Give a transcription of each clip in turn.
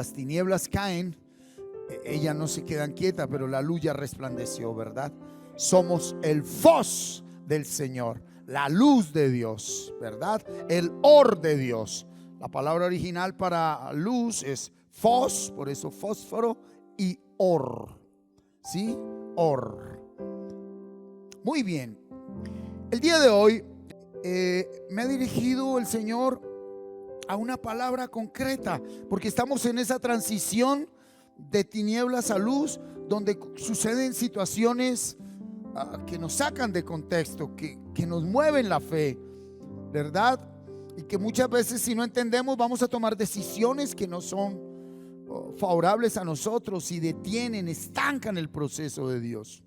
las tinieblas caen, ellas no se quedan quietas, pero la luz ya resplandeció, ¿verdad? Somos el fos del Señor, la luz de Dios, ¿verdad? El or de Dios. La palabra original para luz es fos, por eso fósforo, y or, ¿sí? Or. Muy bien. El día de hoy me ha dirigido el Señor a una palabra concreta, porque estamos en esa transición de tinieblas a luz, donde suceden situaciones que nos sacan de contexto, que nos mueven la fe, ¿verdad? Y que muchas veces, si no entendemos, vamos a tomar decisiones que no son favorables a nosotros y detienen, estancan el proceso de Dios.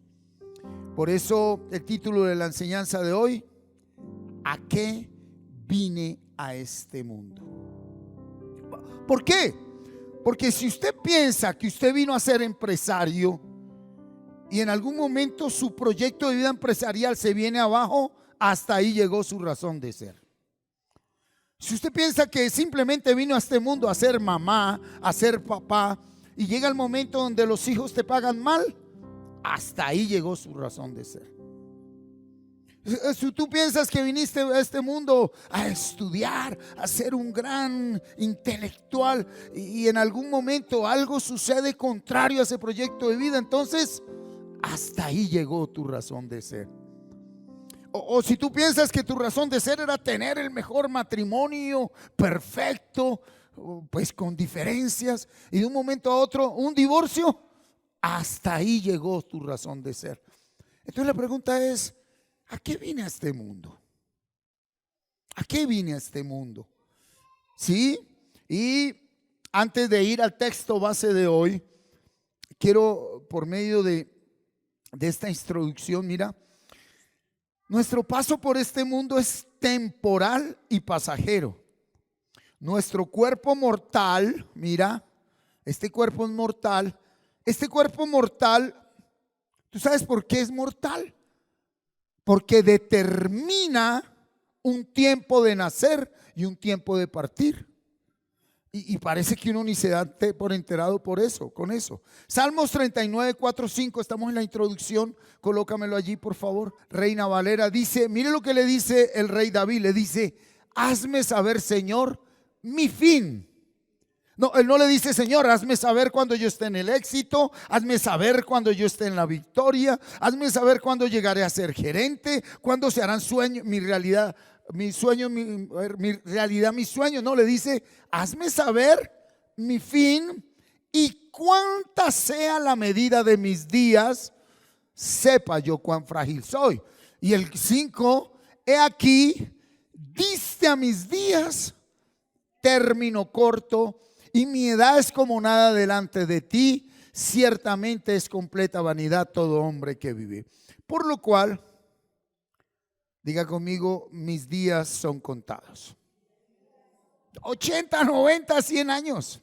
Por eso el título de la enseñanza de hoy: ¿a qué vine a este mundo? ¿Por qué? Porque si usted piensa que usted vino a ser empresario y en algún momento su proyecto de vida empresarial se viene abajo, hasta ahí llegó su razón de ser. Si usted piensa que simplemente vino a este mundo a ser mamá, a ser papá, y llega el momento donde los hijos te pagan mal, hasta ahí llegó su razón de ser. Si tú piensas que viniste a este mundo a estudiar, a ser un gran intelectual, y en algún momento algo sucede contrario a ese proyecto de vida, entonces hasta ahí llegó tu razón de ser. O si tú piensas que tu razón de ser era tener el mejor matrimonio perfecto, pues con diferencias, y de un momento a otro un divorcio, hasta ahí llegó tu razón de ser. Entonces la pregunta es: ¿a qué vine a este mundo? ¿A qué vine a este mundo? ¿Sí? Y antes de ir al texto base de hoy, quiero, por medio de esta introducción, mira, nuestro paso por este mundo es temporal y pasajero. Nuestro cuerpo mortal, mira, este cuerpo es mortal. Este cuerpo mortal, ¿tú sabes por qué es mortal? Porque determina un tiempo de nacer y un tiempo de partir. Y parece que uno ni se da por enterado por eso, con eso. Salmos 39, 4, 5, estamos en la introducción, colócamelo allí por favor. Reina Valera dice, mire lo que le dice el rey David, le dice: hazme saber, Señor, mi fin. No, él no le dice: Señor, hazme saber cuando yo esté en el éxito, hazme saber cuando yo esté en la victoria, hazme saber cuando llegaré a ser gerente, cuando se harán sueños, mi realidad, mi sueño, mi realidad, mis sueños. No, le dice: hazme saber mi fin, y cuánta sea la medida de mis días, sepa yo cuán frágil soy. Y el 5, he aquí, diste a mis días término corto, y mi edad es como nada delante de ti. Ciertamente es completa vanidad todo hombre que vive. Por lo cual, diga conmigo: mis días son contados. 80, 90, 100 años.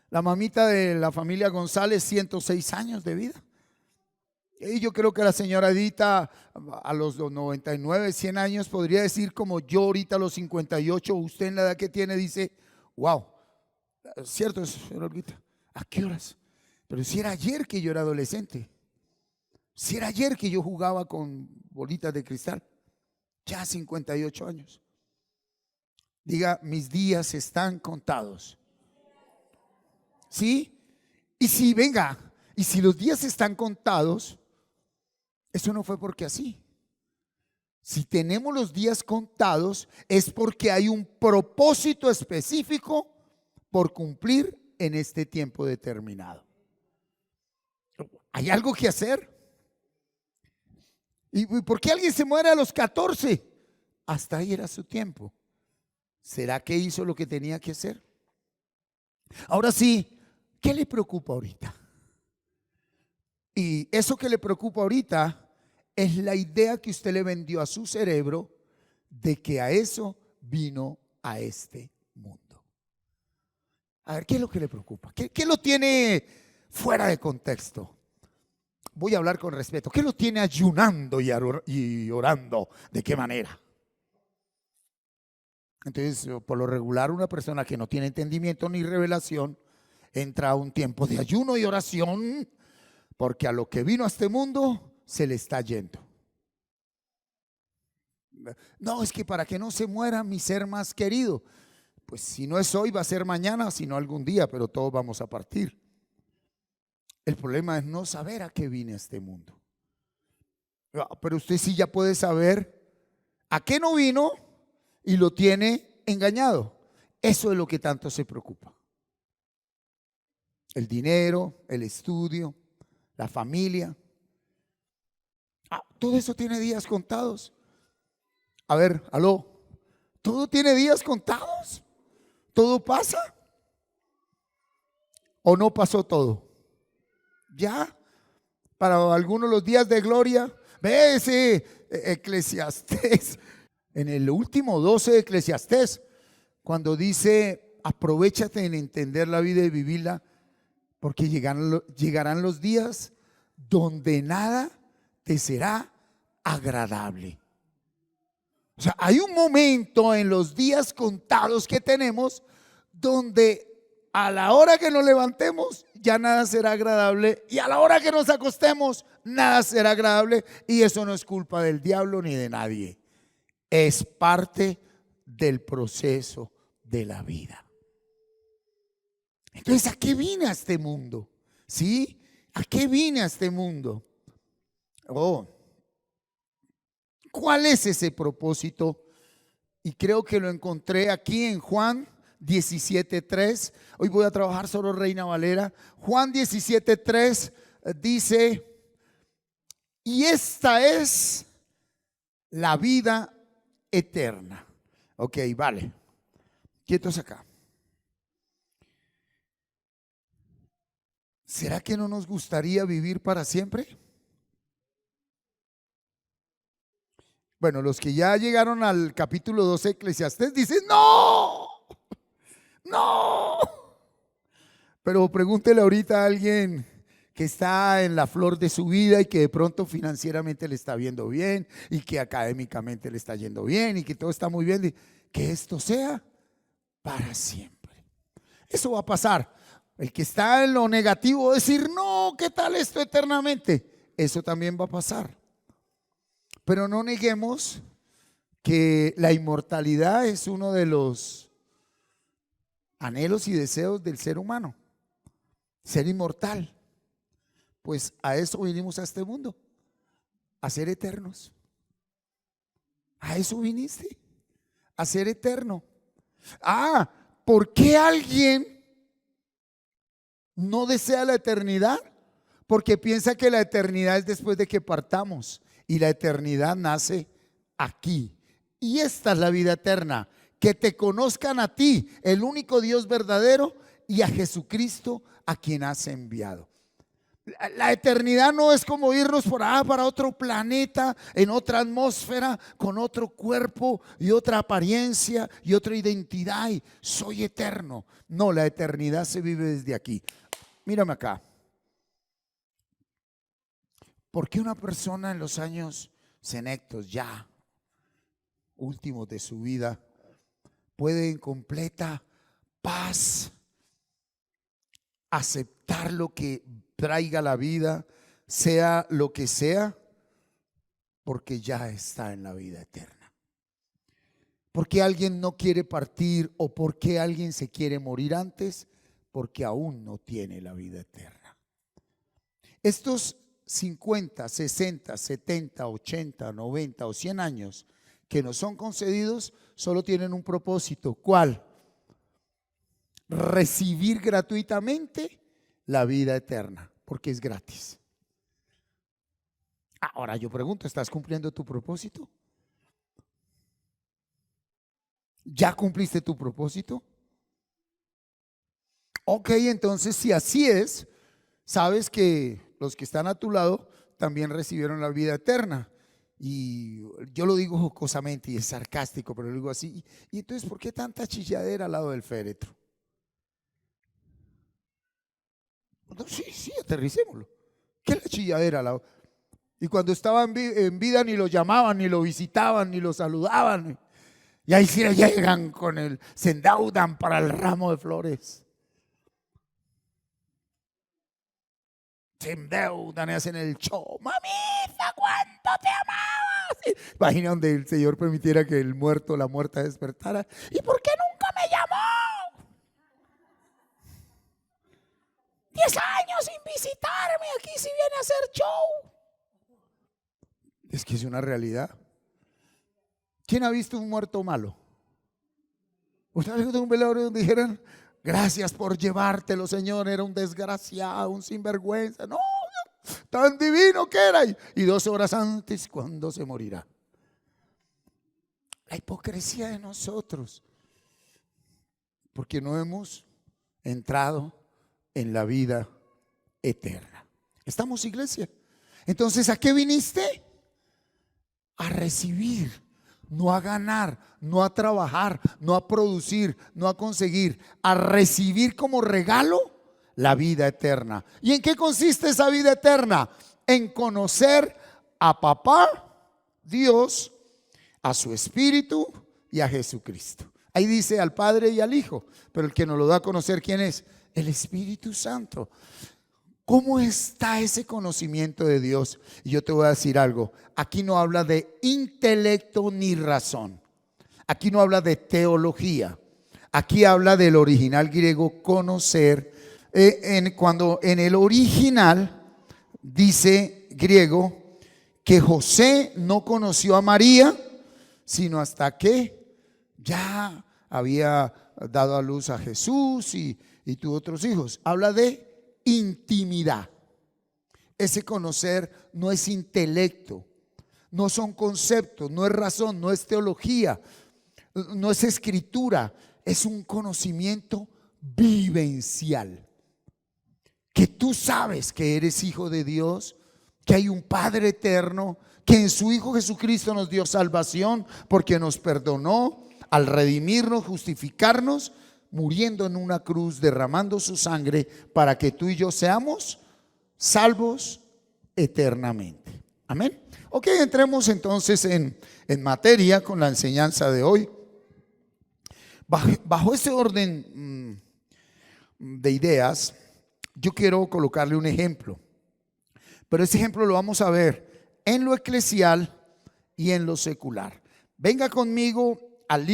La mamita de la familia González, 106 años de vida. Y yo creo que la señora Edita a los 99, 100 años podría decir como yo ahorita a los 58, usted en la edad que tiene dice: wow, cierto es, señora Edita, ¿a qué horas? Pero si era ayer que yo era adolescente, si era ayer que yo jugaba con bolitas de cristal, ya 58 años. Diga: mis días están contados. ¿Sí? Y si venga, y si los días están contados, eso no fue porque así. Si tenemos los días contados, es porque hay un propósito específico por cumplir en este tiempo determinado. ¿Hay algo que hacer? ¿Y por qué alguien se muere a los 14? Hasta ahí era su tiempo. ¿Será que hizo lo que tenía que hacer? Ahora sí, ¿qué le preocupa ahorita? Y eso que le preocupa ahorita es la idea que usted le vendió a su cerebro de que a eso vino a este mundo. A ver, ¿qué es lo que le preocupa? ¿Qué lo tiene fuera de contexto? Voy a hablar con respeto. ¿Qué lo tiene ayunando y orando? ¿De qué manera? Entonces, por lo regular, una persona que no tiene entendimiento ni revelación entra a un tiempo de ayuno y oración, porque a lo que vino a este mundo se le está yendo. No, es que para que no se muera mi ser más querido, pues si no es hoy va a ser mañana, si no algún día, pero todos vamos a partir. El problema es no saber a qué vine a este mundo. Pero usted sí ya puede saber a qué no vino y lo tiene engañado. Eso es lo que tanto se preocupa. El dinero, el estudio, la familia. Todo eso tiene días contados. A ver, aló, ¿todo tiene días contados? ¿Todo pasa? ¿O no pasó todo? Ya, para algunos los días de gloria. Ve ese Eclesiastés, en el último 12 de Eclesiastés, cuando dice, aprovéchate en entender la vida y vivirla, porque llegarán los días donde nada te será agradable. O sea, hay un momento en los días contados que tenemos donde a la hora que nos levantemos ya nada será agradable, y a la hora que nos acostemos nada será agradable, y eso no es culpa del diablo ni de nadie. Es parte del proceso de la vida. Entonces, ¿a qué vine a este mundo? ¿Sí? ¿A qué vine a este mundo? ¿Cuál es ese propósito? Y creo que lo encontré aquí en Juan 17:3. Hoy voy a trabajar solo Reina Valera. Juan 17:3 dice, y esta es la vida eterna. Ok, vale. Quietos acá. ¿Será que no nos gustaría vivir para siempre? Bueno, los que ya llegaron al capítulo 12 de Eclesiastés dicen, no, no. Pero pregúntele ahorita a alguien que está en la flor de su vida y que de pronto financieramente le está viendo bien y que académicamente le está yendo bien y que todo está muy bien, que esto sea para siempre. Eso va a pasar. El que está en lo negativo decir, no, ¿qué tal esto eternamente? Eso también va a pasar. Pero no neguemos que la inmortalidad es uno de los anhelos y deseos del ser humano. Ser inmortal. Pues a eso vinimos a este mundo, a ser eternos. A eso viniste, a ser eterno. ¿Por qué alguien no desea la eternidad? Porque piensa que la eternidad es después de que partamos. Y la eternidad nace aquí. Y esta es la vida eterna, que te conozcan a ti, el único Dios verdadero, y a Jesucristo, a quien has enviado. La eternidad no es como irnos para otro planeta, en otra atmósfera, con otro cuerpo y otra apariencia y otra identidad, y soy eterno. No, la eternidad se vive desde aquí. Mírame acá. ¿Por qué una persona en los años senectos, ya últimos de su vida, puede en completa paz aceptar lo que traiga la vida, sea lo que sea? Porque ya está en la vida eterna. ¿Por qué alguien no quiere partir o por qué alguien se quiere morir antes? Porque aún no tiene la vida eterna. Estos 50, 60, 70, 80, 90 o 100 años que nos son concedidos solo tienen un propósito. ¿Cuál? Recibir gratuitamente la vida eterna, porque es gratis. Ahora yo pregunto, ¿estás cumpliendo tu propósito? ¿Ya cumpliste tu propósito? Ok, entonces si así es, sabes que los que están a tu lado también recibieron la vida eterna. Y yo lo digo jocosamente y es sarcástico, pero lo digo así. Y entonces, ¿por qué tanta chilladera al lado del féretro? No, sí, aterricémoslo. ¿Qué es la chilladera al lado? Y cuando estaban en vida ni lo llamaban, ni lo visitaban, ni lo saludaban. Y ahí sí llegan se endeudan para el ramo de flores. Se endeudan y hacen el show. Mamita, ¿cuánto te amaba? Imagina donde el Señor permitiera que el muerto, la muerta despertara. ¿Y por qué nunca me llamó? 10 años sin visitarme, aquí si viene a hacer show. Es que es una realidad. ¿Quién ha visto un muerto malo? ¿Usted ha visto un velorio donde dijeran: gracias por llevártelo, Señor, era un desgraciado, un sinvergüenza? No, tan divino que era. Y 2 horas antes, ¿cuándo se morirá? La hipocresía de nosotros, porque no hemos entrado en la vida eterna. ¿Estamos, iglesia? Entonces, ¿a qué viniste? A recibir, no a ganar, no a trabajar, no a producir, no a conseguir, a recibir como regalo la vida eterna. ¿Y en qué consiste esa vida eterna? En conocer a papá, Dios, a su Espíritu y a Jesucristo. Ahí dice al Padre y al Hijo, pero el que nos lo da a conocer, ¿quién es? El Espíritu Santo. ¿Cómo está ese conocimiento de Dios? Y yo te voy a decir algo. Aquí no habla de intelecto ni razón. Aquí no habla de teología. Aquí habla del original griego conocer. Cuando en el original dice griego que José no conoció a María sino hasta que ya había dado a luz a Jesús y tuvo otros hijos. Habla de intimidad. Ese conocer no es intelecto, no son conceptos, no es razón, no es teología, no es escritura, es un conocimiento vivencial. Que tú sabes que eres hijo de Dios, que hay un Padre eterno, que en su Hijo Jesucristo nos dio salvación porque nos perdonó al redimirnos, justificarnos, muriendo en una cruz, derramando su sangre para que tú y yo seamos salvos eternamente. Amén. Ok, entremos entonces en materia con la enseñanza de hoy. Bajo ese orden de ideas, yo quiero colocarle un ejemplo, pero ese ejemplo lo vamos a ver en lo eclesial y en lo secular. Venga conmigo al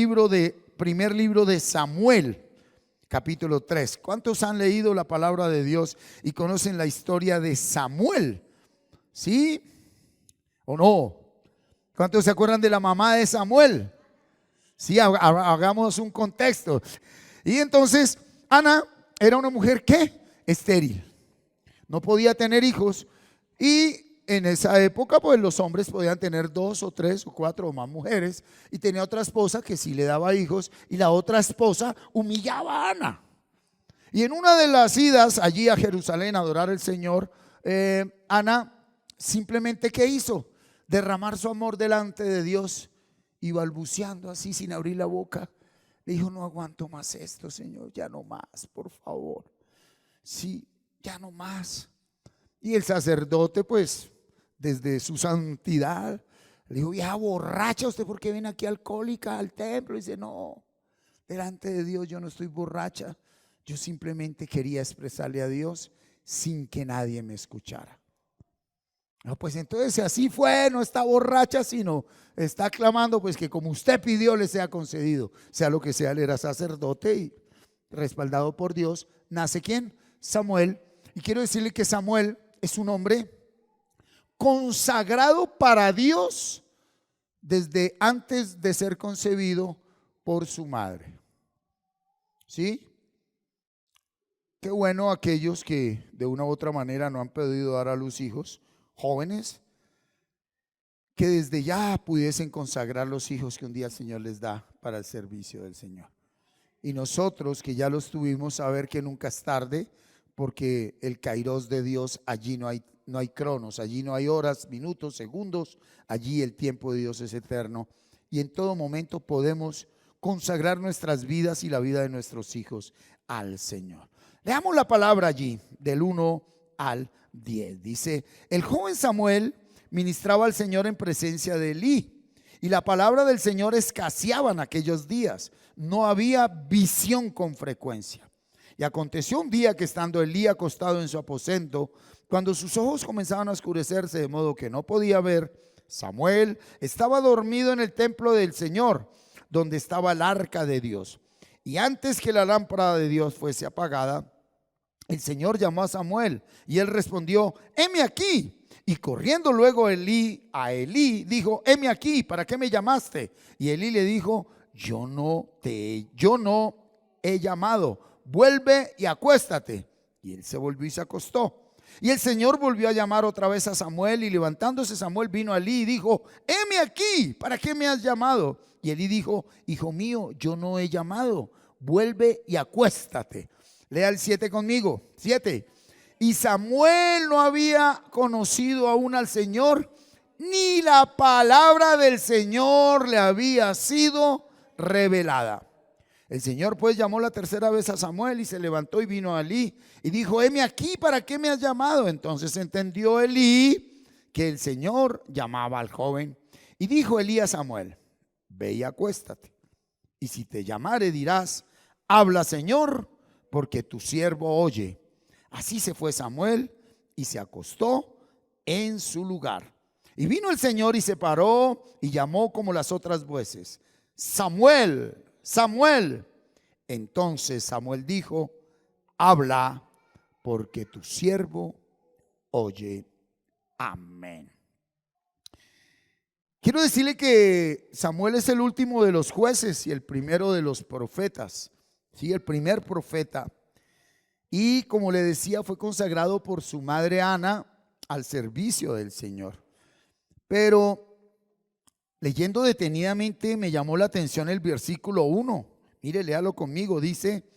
primer libro de Samuel, capítulo 3. ¿Cuántos han leído la palabra de Dios y conocen la historia de Samuel? ¿Sí o no? ¿Cuántos se acuerdan de la mamá de Samuel? Sí, hagamos un contexto. Y entonces Ana era una mujer que estéril, no podía tener hijos, y en esa época pues los hombres podían tener 2 o 3 o 4 o más mujeres, y tenía otra esposa que sí le daba hijos, y la otra esposa humillaba a Ana. Y en una de las idas allí a Jerusalén a adorar al Señor, Ana simplemente, ¿qué hizo? Derramar su amor delante de Dios, y balbuceando así sin abrir la boca, le dijo: no aguanto más esto, Señor, ya no más, por favor. Sí, ya no más. Y el sacerdote pues desde su santidad le dijo: vieja borracha, ¿usted por qué viene aquí alcohólica al templo? Y dice: no, delante de Dios yo no estoy borracha, yo simplemente quería expresarle a Dios sin que nadie me escuchara. No, pues entonces así fue, no está borracha, sino está clamando pues que como usted pidió le sea concedido. Sea lo que sea, él era sacerdote y respaldado por Dios. ¿Nace quién? Samuel. Y quiero decirle que Samuel es un hombre consagrado para Dios desde antes de ser concebido por su madre. ¿Sí? Qué bueno aquellos que de una u otra manera no han podido dar a luz hijos, jóvenes, que desde ya pudiesen consagrar los hijos que un día el Señor les da para el servicio del Señor. Y nosotros que ya los tuvimos, saber que nunca es tarde, porque el kairos de Dios, allí no hay cronos, allí no hay horas, minutos, segundos, allí el tiempo de Dios es eterno, y en todo momento podemos consagrar nuestras vidas y la vida de nuestros hijos al Señor. Leamos la palabra allí del 1 al 10. Dice: el joven Samuel ministraba al Señor en presencia de Elí, Y la palabra del Señor escaseaba en aquellos días. No había visión con frecuencia. Y aconteció un día que estando Elí acostado en su aposento, cuando sus ojos comenzaban a oscurecerse de modo que no podía ver, Samuel estaba dormido en el templo del Señor, donde estaba el arca de Dios. Y antes que la lámpara de Dios fuese apagada, el Señor llamó a Samuel y él respondió: heme aquí. Y corriendo luego a Elí dijo: heme aquí, ¿para qué me llamaste? Y Elí le dijo: yo no he llamado, vuelve y acuéstate. Y él se volvió y se acostó. Y el Señor volvió a llamar otra vez a Samuel, y levantándose Samuel vino a Elí y dijo: heme aquí, ¿para qué me has llamado? Y Elí dijo: hijo mío, yo no he llamado, vuelve y acuéstate. Lea el 7 conmigo. 7. Y Samuel no había conocido aún al Señor, ni la palabra del Señor le había sido revelada. El Señor pues llamó la tercera vez a Samuel y se levantó y vino a Elí y dijo: heme aquí, ¿para qué me has llamado? Entonces entendió Elí que el Señor llamaba al joven. Y dijo Elí a Samuel: ve y acuéstate, y si te llamare dirás: habla, Señor, porque tu siervo oye. Así se fue Samuel y se acostó en su lugar. Y vino el Señor y se paró y llamó como las otras veces: Samuel, Samuel. Entonces Samuel dijo: habla, porque tu siervo oye. Amén. Quiero decirle que Samuel es el último de los jueces y el primero de los profetas. Sí, el primer profeta. Y como le decía, fue consagrado por su madre Ana al servicio del Señor. Pero leyendo detenidamente me llamó la atención el versículo 1. Mire, léalo conmigo. Dice: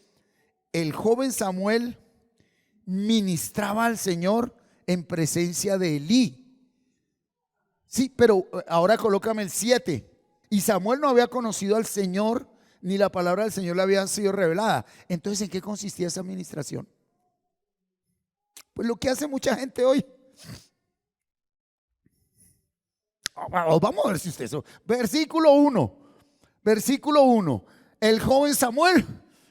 el joven Samuel ministraba al Señor en presencia de Elí. Sí, pero ahora colócame el 7. Y Samuel no había conocido al Señor, ni la palabra del Señor le había sido revelada. Entonces, ¿en qué consistía esa administración? Pues lo que hace mucha gente hoy. Vamos a ver si usted eso. Versículo 1. Versículo 1. El joven Samuel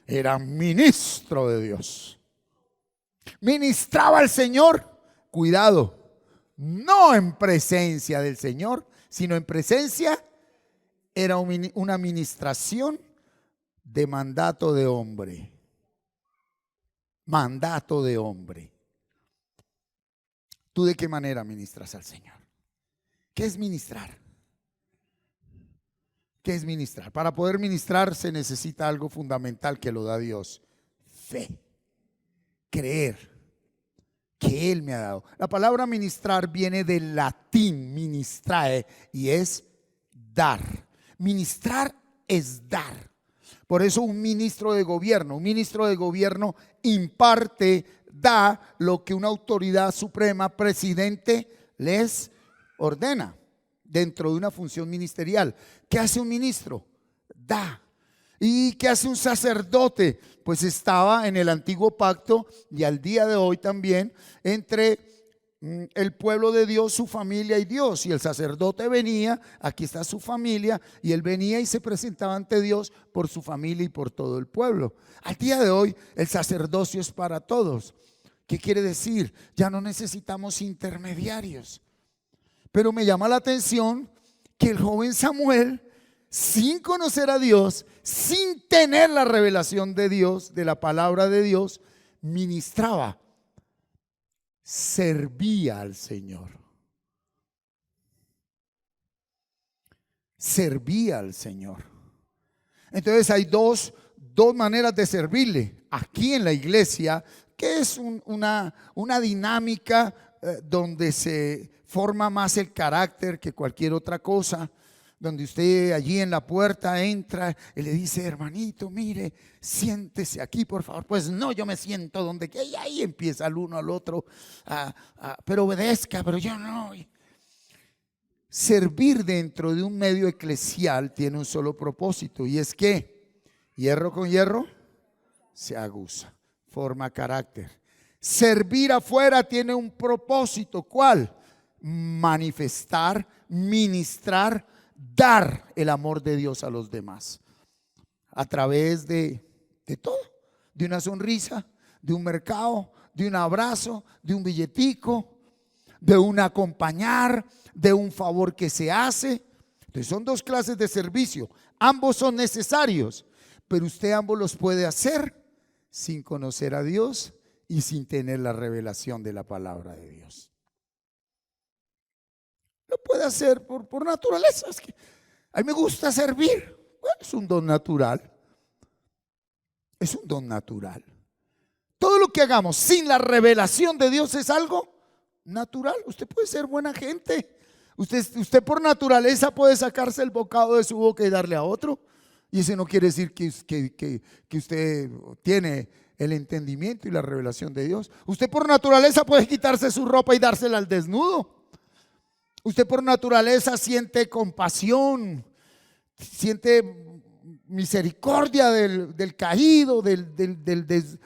era ministro de Dios. Ministraba al Señor. Cuidado, no en presencia del Señor, sino en presencia. Era una administración de mandato de hombre. Mandato de hombre. ¿Tú de qué manera ministras al Señor? ¿Qué es ministrar? ¿Qué es ministrar? Para poder ministrar se necesita algo fundamental que lo da Dios: fe, creer que Él me ha dado. La palabra ministrar viene del latín ministrae y es dar. Ministrar es dar. Por eso un ministro de gobierno imparte, da lo que una autoridad suprema, presidente, les ordena dentro de una función ministerial. ¿Qué hace un ministro? Da. ¿Y qué hace un sacerdote? Pues estaba en el antiguo pacto y al día de hoy también entre el pueblo de Dios, su familia y Dios. Y el sacerdote venía, aquí está su familia, y él venía y se presentaba ante Dios por su familia y por todo el pueblo. Al día de hoy el sacerdocio es para todos. ¿Qué quiere decir? Ya no necesitamos intermediarios. Pero me llama la atención que el joven Samuel, sin conocer a Dios, sin tener la revelación de Dios, de la palabra de Dios, ministraba, servía al Señor. Servía al Señor. Entonces hay dos maneras de servirle aquí en la iglesia, que es una dinámica donde se forma más el carácter que cualquier otra cosa, donde usted allí en la puerta entra y le dice: hermanito, mire, siéntese aquí por favor. Pues no, yo me siento donde que, y ahí empieza el uno al otro pero obedezca, pero yo no. Servir dentro de un medio eclesial tiene un solo propósito, y es que hierro con hierro se aguza, forma carácter. Servir afuera tiene un propósito. ¿Cuál? Manifestar, ministrar dar el amor de Dios a los demás a través de todo, de una sonrisa, de un mercado, de un abrazo, de un billetico, de un acompañar, de un favor que se hace. Entonces son dos clases de servicio, ambos son necesarios, pero usted ambos los puede hacer sin conocer a Dios y sin tener la revelación de la palabra de Dios. Lo puede hacer por naturaleza. Es que a mí me gusta servir. Bueno, es un don natural. Es un don natural. Todo lo que hagamos sin la revelación de Dios es algo natural. Usted puede ser buena gente. Usted por naturaleza puede sacarse el bocado de su boca y darle a otro. Y ese no quiere decir que usted tiene el entendimiento y la revelación de Dios. Usted por naturaleza puede quitarse su ropa y dársela al desnudo. Usted por naturaleza siente compasión, siente misericordia del caído, del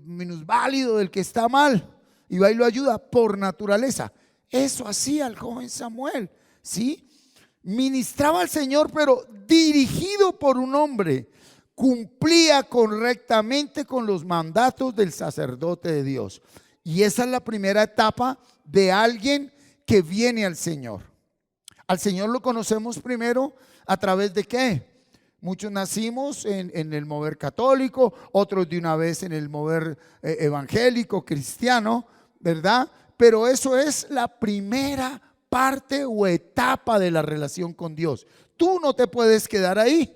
minusválido, del que está mal, y va y lo ayuda por naturaleza. Eso hacía el joven Samuel, ¿sí? Ministraba al Señor, pero dirigido por un hombre. Cumplía correctamente con los mandatos del sacerdote de Dios. Y esa es la primera etapa de alguien que viene al Señor. Al Señor lo conocemos primero a través de ¿qué? Muchos nacimos en el mover católico, otros de una vez en el mover evangélico, cristiano, ¿verdad? Pero eso es la primera parte o etapa de la relación con Dios. Tú no te puedes quedar ahí.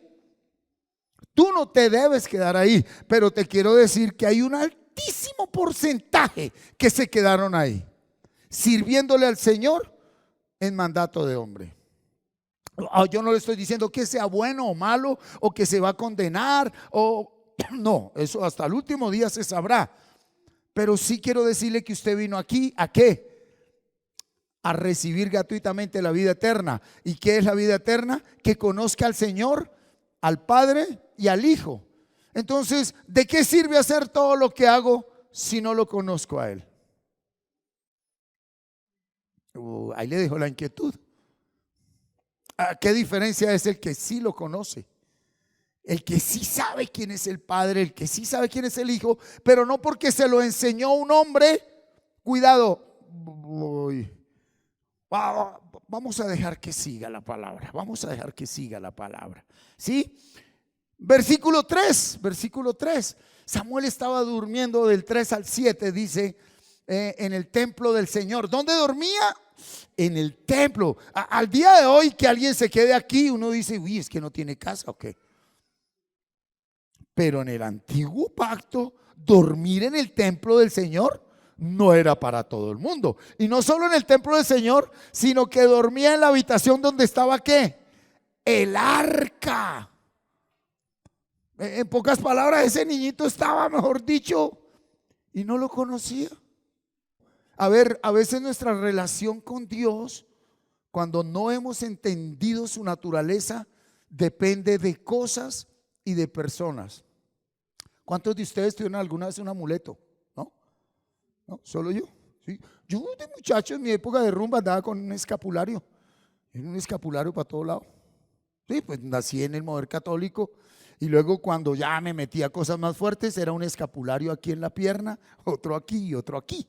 Tú no te debes quedar ahí. Pero te quiero decir que hay un altísimo porcentaje que se quedaron ahí, sirviéndole al Señor en mandato de hombre. Yo no le estoy diciendo que sea bueno o malo o que se va a condenar o no, eso hasta el último día se sabrá. Pero sí quiero decirle que usted vino aquí ¿a qué? A recibir gratuitamente la vida eterna. ¿Y qué es la vida eterna? Que conozca al Señor, al Padre y al Hijo. Entonces, ¿de qué sirve hacer todo lo que hago si no lo conozco a Él? Ahí le dejo la inquietud. ¿Qué diferencia es el que sí lo conoce? El que sí sabe quién es el Padre, el que sí sabe quién es el Hijo, pero no porque se lo enseñó un hombre. Cuidado, vamos a dejar que siga la palabra. Vamos a dejar que siga la palabra. ¿Sí? Versículo 3. Samuel estaba durmiendo del 3 al 7, dice, en el templo del Señor. ¿Dónde dormía? En el templo. Al día de hoy que alguien se quede aquí, uno dice, uy, es que no tiene casa o qué. Pero en el antiguo pacto, dormir en el templo del Señor no era para todo el mundo. Y no solo en el templo del Señor, sino que dormía en la habitación donde estaba ¿qué? El arca. En pocas palabras, ese niñito estaba, mejor dicho, y no lo conocía. A ver, a veces nuestra relación con Dios, cuando no hemos entendido su naturaleza, depende de cosas y de personas. ¿Cuántos de ustedes tuvieron alguna vez un amuleto? ¿No? Solo yo. ¿Sí? Yo de muchacho en mi época de rumba andaba con un escapulario. Era un escapulario para todo lado. Sí, pues nací en el mover católico y luego cuando ya me metía cosas más fuertes era un escapulario aquí en la pierna, otro aquí y otro aquí.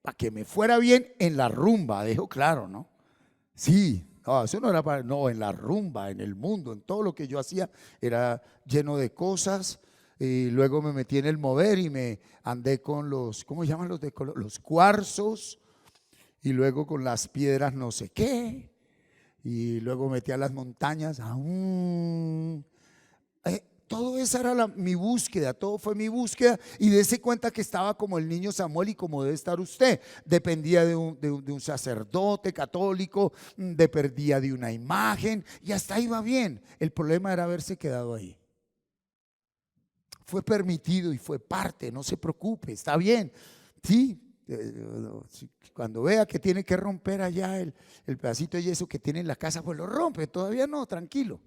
Para que me fuera bien en la rumba, dejo claro, ¿no? Sí, no, eso no era para, no, en la rumba, en el mundo, en todo lo que yo hacía era lleno de cosas. Y luego me metí en el mover y me andé con los, ¿cómo llaman los de color? Los cuarzos, y luego con las piedras no sé qué, y luego metí a las montañas. Todo eso era mi búsqueda, todo fue mi búsqueda, y dése cuenta que estaba como el niño Samuel y como debe estar usted. Dependía de un sacerdote católico, dependía de una imagen y hasta ahí va bien. El problema era haberse quedado ahí. Fue permitido y fue parte, no se preocupe, está bien. Sí, cuando vea que tiene que romper allá el pedacito de yeso que tiene en la casa, pues lo rompe, todavía no, tranquilo.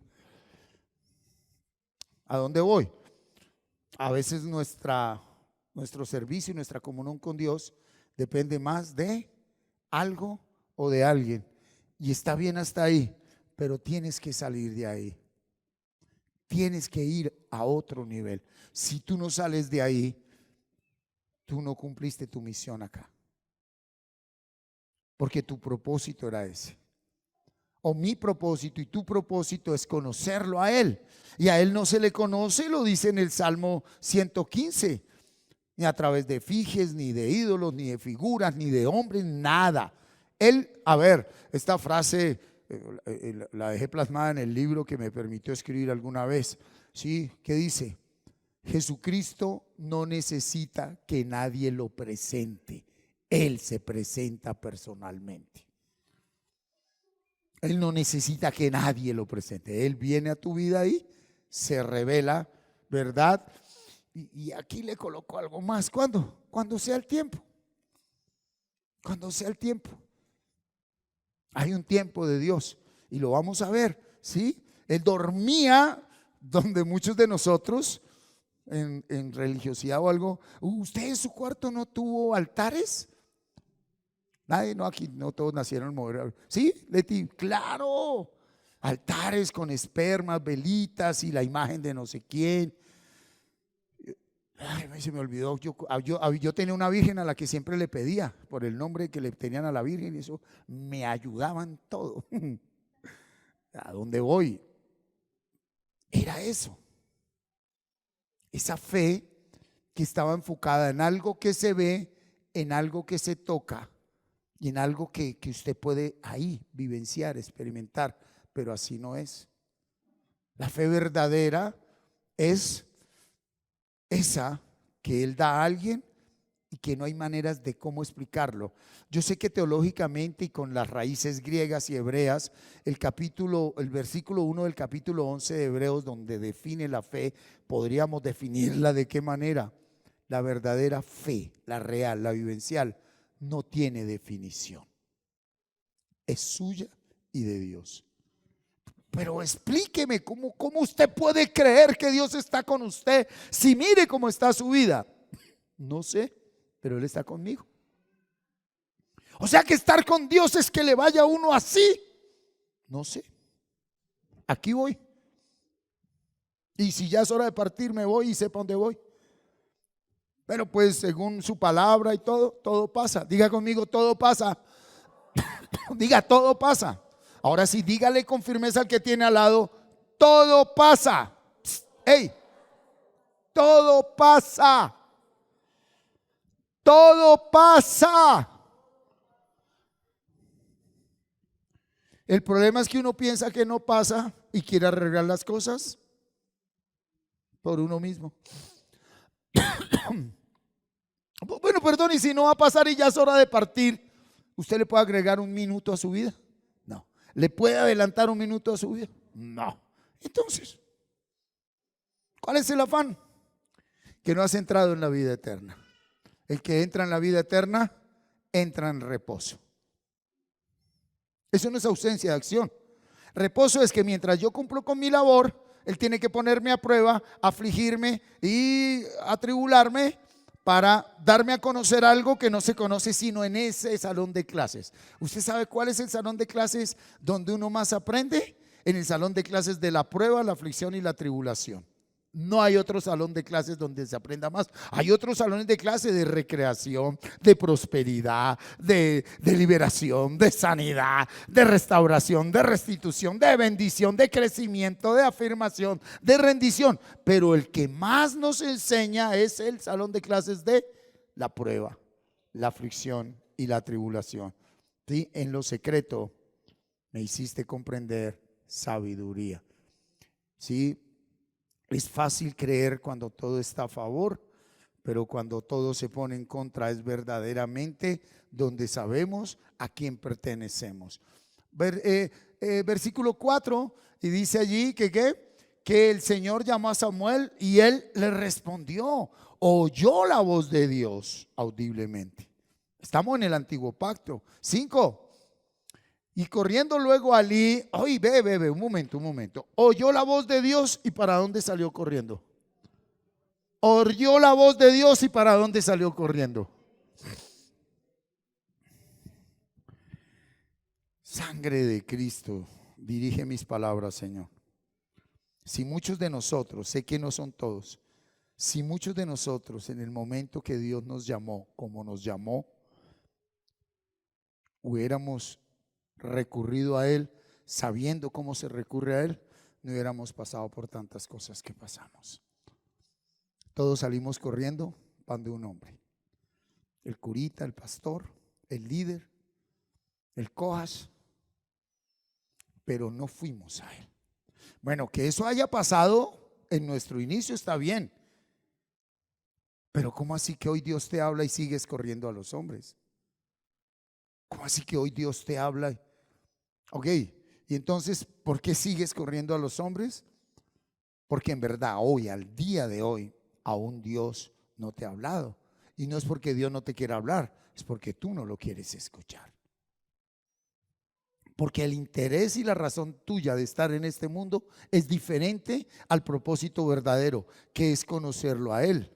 ¿A dónde voy? A veces nuestro servicio y nuestra comunión con Dios depende más de algo o de alguien. Y está bien hasta ahí, pero tienes que salir de ahí. Tienes que ir a otro nivel. Si tú no sales de ahí, tú no cumpliste tu misión acá. Porque tu propósito era ese. O mi propósito y tu propósito es conocerlo a Él. Y a Él no se le conoce, lo dice en el Salmo 115. Ni a través de efigies, ni de ídolos, ni de figuras, ni de hombres, nada. Él, a ver, esta frase la dejé plasmada en el libro que me permitió escribir alguna vez. ¿Sí? ¿Qué dice? Jesucristo no necesita que nadie lo presente. Él se presenta personalmente. Él no necesita que nadie lo presente. Él viene a tu vida y se revela, ¿verdad? Y aquí le coloco algo más. ¿Cuándo? Cuando sea el tiempo. Cuando sea el tiempo. Hay un tiempo de Dios y lo vamos a ver, ¿sí? Él dormía donde muchos de nosotros en religiosidad o algo. ¿Usted en su cuarto no tuvo altares? Nadie, no, aquí no todos nacieron modernos. ¿Sí, Leti? Claro, altares con espermas, velitas y la imagen de no sé quién. Ay, se me olvidó, yo tenía una virgen a la que siempre le pedía por el nombre que le tenían a la virgen y eso me ayudaban todo. ¿A dónde voy? Era eso. Esa fe que estaba enfocada en algo que se ve, en algo que se toca y en algo que usted puede ahí vivenciar, experimentar, pero así no es. La fe verdadera es esa que Él da a alguien y que no hay maneras de cómo explicarlo. Yo sé que teológicamente y con las raíces griegas y hebreas, el versículo 1 del capítulo 11 de Hebreos, donde define la fe, podríamos definirla de qué manera. La verdadera fe, la real, la vivencial, no tiene definición. Es suya y de Dios. Pero explíqueme cómo usted puede creer que Dios está con usted si mire cómo está su vida. No sé, pero Él está conmigo. O sea que estar con Dios es que le vaya a uno así. No sé. Aquí voy. Y si ya es hora de partir, me voy y sepa dónde voy. Pero pues según su palabra y todo pasa. Diga conmigo, todo pasa. Diga, todo pasa. Ahora sí, dígale con firmeza al que tiene al lado, todo pasa. Hey, todo pasa. Todo pasa. El problema es que uno piensa que no pasa y quiere arreglar las cosas por uno mismo. Bueno, perdón, y si no va a pasar y ya es hora de partir, ¿usted le puede agregar un minuto a su vida? No. ¿Le puede adelantar un minuto a su vida? No. Entonces, ¿cuál es el afán? Que no has entrado en la vida eterna. El que entra en la vida eterna, entra en reposo. Eso no es ausencia de acción. Reposo es que mientras yo cumplo con mi labor, Él tiene que ponerme a prueba, afligirme y atribularme para darme a conocer algo que no se conoce sino en ese salón de clases. ¿Usted sabe cuál es el salón de clases donde uno más aprende? En el salón de clases de la prueba, la aflicción y la tribulación. No hay otro salón de clases donde se aprenda más. Hay otros salones de clase de recreación, de prosperidad, de liberación, de sanidad, de restauración, de restitución, de bendición, de crecimiento, de afirmación, de rendición. Pero el que más nos enseña es el salón de clases de la prueba, la aflicción y la tribulación. ¿Sí? En lo secreto me hiciste comprender sabiduría. ¿Sí? Es fácil creer cuando todo está a favor, pero cuando todo se pone en contra es verdaderamente donde sabemos a quién pertenecemos. Versículo 4, y dice allí que el Señor llamó a Samuel y él le respondió, oyó la voz de Dios audiblemente. Estamos en el antiguo pacto. 5. Y corriendo luego Alí, oye, ve, un momento. Oyó la voz de Dios y ¿para dónde salió corriendo? Oyó la voz de Dios y ¿para dónde salió corriendo? Sangre de Cristo Dirige mis palabras, Señor. Si muchos de nosotros, sé que no son todos, si muchos de nosotros en el momento que Dios nos llamó, como nos llamó, hubiéramos recurrido a Él, sabiendo cómo se recurre a Él, no hubiéramos pasado por tantas cosas que pasamos. Todos salimos corriendo pan de un hombre. El curita, el pastor, el líder, el cojas, pero no fuimos a Él. Bueno, que eso haya pasado en nuestro inicio está bien, pero ¿cómo así que hoy Dios te habla y sigues corriendo a los hombres? ¿Cómo así que hoy Dios te habla? Ok, y entonces, ¿por qué sigues corriendo a los hombres? Porque en verdad hoy, al día de hoy, aún Dios no te ha hablado. Y no es porque Dios no te quiera hablar, es porque tú no lo quieres escuchar. Porque el interés y la razón tuya de estar en este mundo es diferente al propósito verdadero, que es conocerlo a Él.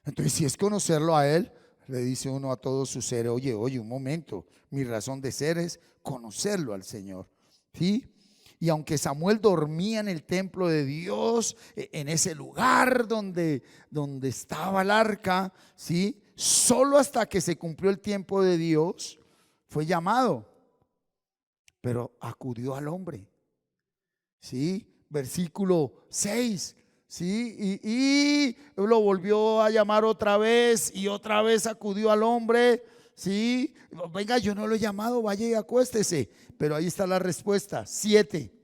Entonces, si es conocerlo a Él, le dice uno a todo su ser, oye, un momento, mi razón de ser es conocerlo al Señor, ¿sí? Y aunque Samuel dormía en el templo de Dios, en ese lugar donde estaba el arca, ¿sí? Solo hasta que se cumplió el tiempo de Dios, fue llamado. Pero acudió al hombre, ¿sí? Versículo 6, ¿sí? Y lo volvió a llamar otra vez y otra vez acudió al hombre, ¿sí? Venga, yo no lo he llamado, vaya y acuéstese. Pero ahí está la respuesta, 7.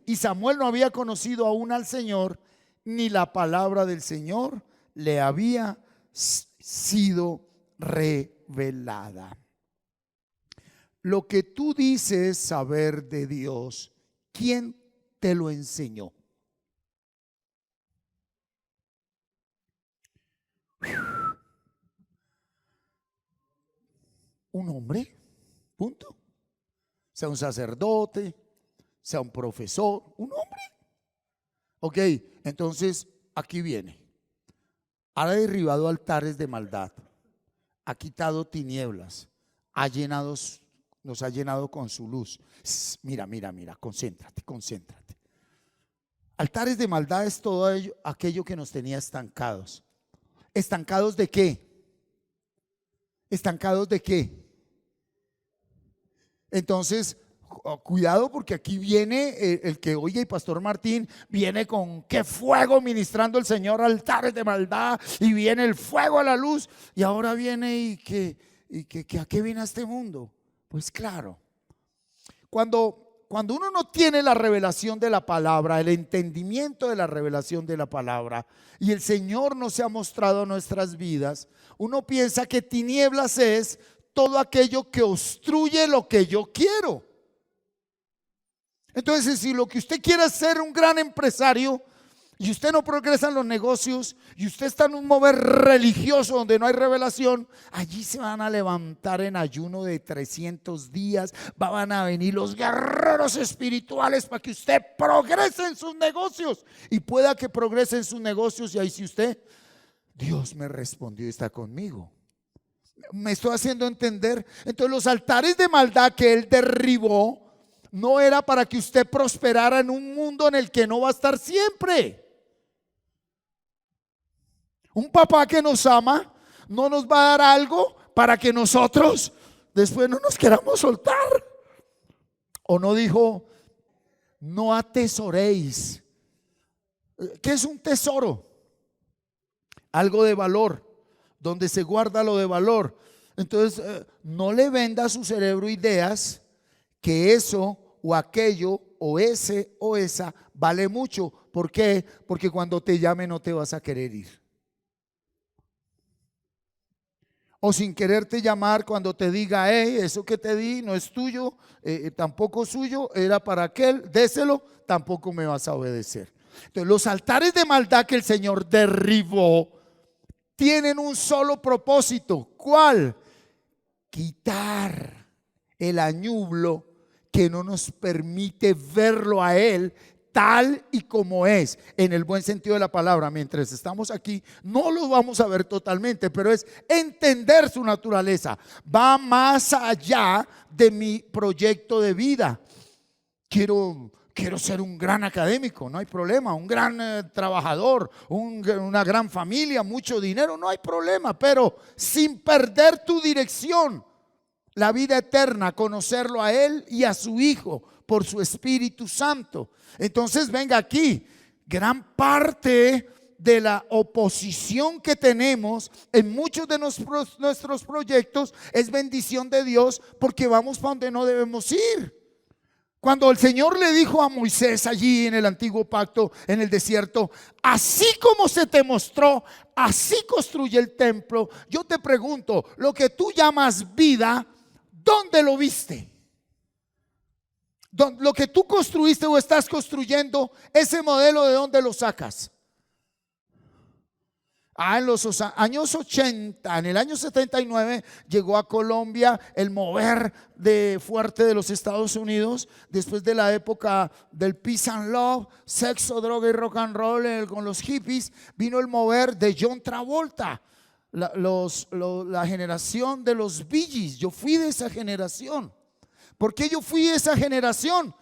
Y Samuel no había conocido aún al Señor, ni la palabra del Señor le había sido revelada. Lo que tú dices saber de Dios, ¿quién te lo enseñó? Un hombre, punto. Sea un sacerdote, sea un profesor, un hombre. Ok, entonces aquí viene. Ha derribado altares de maldad, ha quitado tinieblas, nos ha llenado con su luz. Mira, concéntrate. Altares de maldad es todo aquello que nos tenía estancados. ¿Estancados de qué? ¿Estancados de qué? Entonces, cuidado, porque aquí viene el que oye, el pastor Martín viene con qué fuego ministrando el Señor, altares de maldad, y viene el fuego a la luz, y ahora viene y que ¿a qué viene a este mundo? Pues claro, cuando uno no tiene la revelación de la palabra, el entendimiento de la revelación de la palabra, y el Señor no se ha mostrado en nuestras vidas, uno piensa que tinieblas es todo aquello que obstruye lo que yo quiero. Entonces, si lo que usted quiere es ser un gran empresario y usted no progresa en los negocios y usted está en un mover religioso donde no hay revelación, allí se van a levantar en ayuno de 300 días, van a venir los guerreros espirituales para que usted progrese en sus negocios y pueda que progrese en sus negocios. Y ahí si usted, Dios me respondió y está conmigo. ¿Me estoy haciendo entender? Entonces los altares de maldad que él derribó no era para que usted prosperara en un mundo en el que no va a estar siempre. Un papá que nos ama no nos va a dar algo para que nosotros después no nos queramos soltar. O no dijo, no atesoréis. ¿Qué es un tesoro? Algo de valor, donde se guarda lo de valor. Entonces, no le venda a su cerebro ideas que eso o aquello o ese o esa vale mucho. ¿Por qué? Porque cuando te llame no te vas a querer ir. O sin quererte llamar, cuando te diga, hey, eso que te di no es tuyo, tampoco suyo, era para aquel, déselo, tampoco me vas a obedecer. Entonces, los altares de maldad que el Señor derribó tienen un solo propósito. ¿Cuál? Quitar el añublo que no nos permite verlo a Él tal y como es, en el buen sentido de la palabra. Mientras estamos aquí no lo vamos a ver totalmente, pero es entender su naturaleza. Va más allá de mi proyecto de vida. quiero ser un gran académico, no hay problema, un gran trabajador, una gran familia, mucho dinero, no hay problema, pero sin perder tu dirección, la vida eterna, conocerlo a Él y a su Hijo por su Espíritu Santo. Entonces venga aquí, gran parte de la oposición que tenemos en muchos de nuestros proyectos es bendición de Dios, porque vamos para donde no debemos ir. Cuando el Señor le dijo a Moisés allí en el antiguo pacto, en el desierto: así como se te mostró, así construye el templo. Yo te pregunto, lo que tú llamas vida, ¿dónde lo viste? Lo que tú construiste o estás construyendo, ese modelo, ¿de dónde lo sacas? En los años 80, en el año 79, llegó a Colombia el mover fuerte de los Estados Unidos, después de la época del peace and love, sexo, droga y rock and roll con los hippies. Vino el mover de John Travolta, la generación de los Bee Gees. Yo fui de esa generación. ¿Por qué yo fui de esa generación?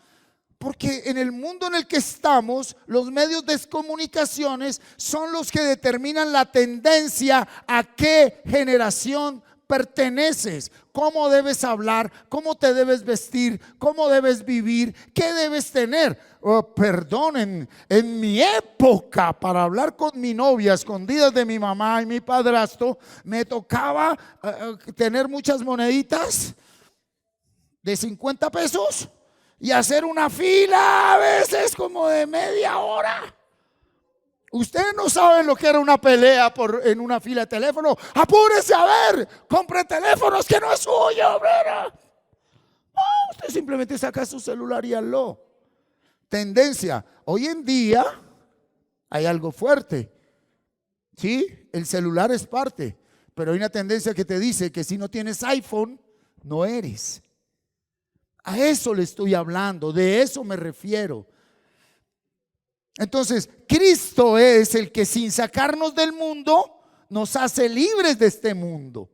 Porque en el mundo en el que estamos, los medios de comunicaciones son los que determinan la tendencia a qué generación perteneces, cómo debes hablar, cómo te debes vestir, cómo debes vivir, qué debes tener. Perdón, en mi época, para hablar con mi novia, escondidas de mi mamá y mi padrastro, me tocaba tener muchas moneditas de 50 pesos y hacer una fila a veces como de media hora. Ustedes no saben lo que era una pelea en una fila de teléfono. Apúrese a ver, compre teléfonos que no es suyo, ¿verdad? Usted simplemente saca su celular y hazlo. Tendencia, hoy en día hay algo fuerte, ¿sí? El celular es parte, pero hay una tendencia que te dice que si no tienes iPhone, no eres. A eso le estoy hablando, de eso me refiero. Entonces, Cristo es el que, sin sacarnos del mundo, nos hace libres de este mundo.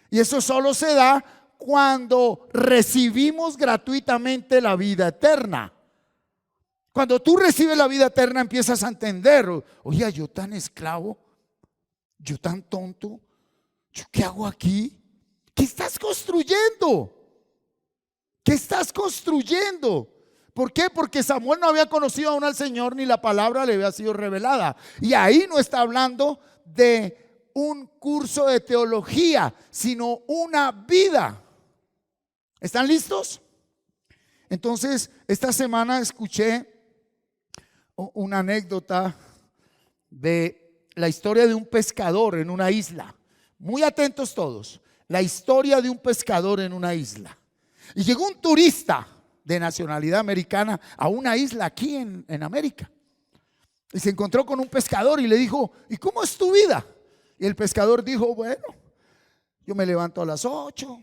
Y eso solo se da cuando recibimos gratuitamente la vida eterna. Cuando tú recibes la vida eterna, empiezas a entender: oye, yo tan esclavo, yo tan tonto, ¿yo qué hago aquí? ¿Qué estás construyendo? ¿Qué estás construyendo? ¿Por qué? Porque Samuel no había conocido aún al Señor, ni la palabra le había sido revelada. Y ahí no está hablando de un curso de teología, sino una vida. ¿Están listos? Entonces, esta semana escuché una anécdota de la historia de un pescador en una isla. Muy atentos todos. La historia de un pescador en una isla. Y llegó un turista de nacionalidad americana a una isla aquí en América. Y se encontró con un pescador y le dijo: ¿y cómo es tu vida? Y el pescador dijo: bueno, yo me levanto a las 8,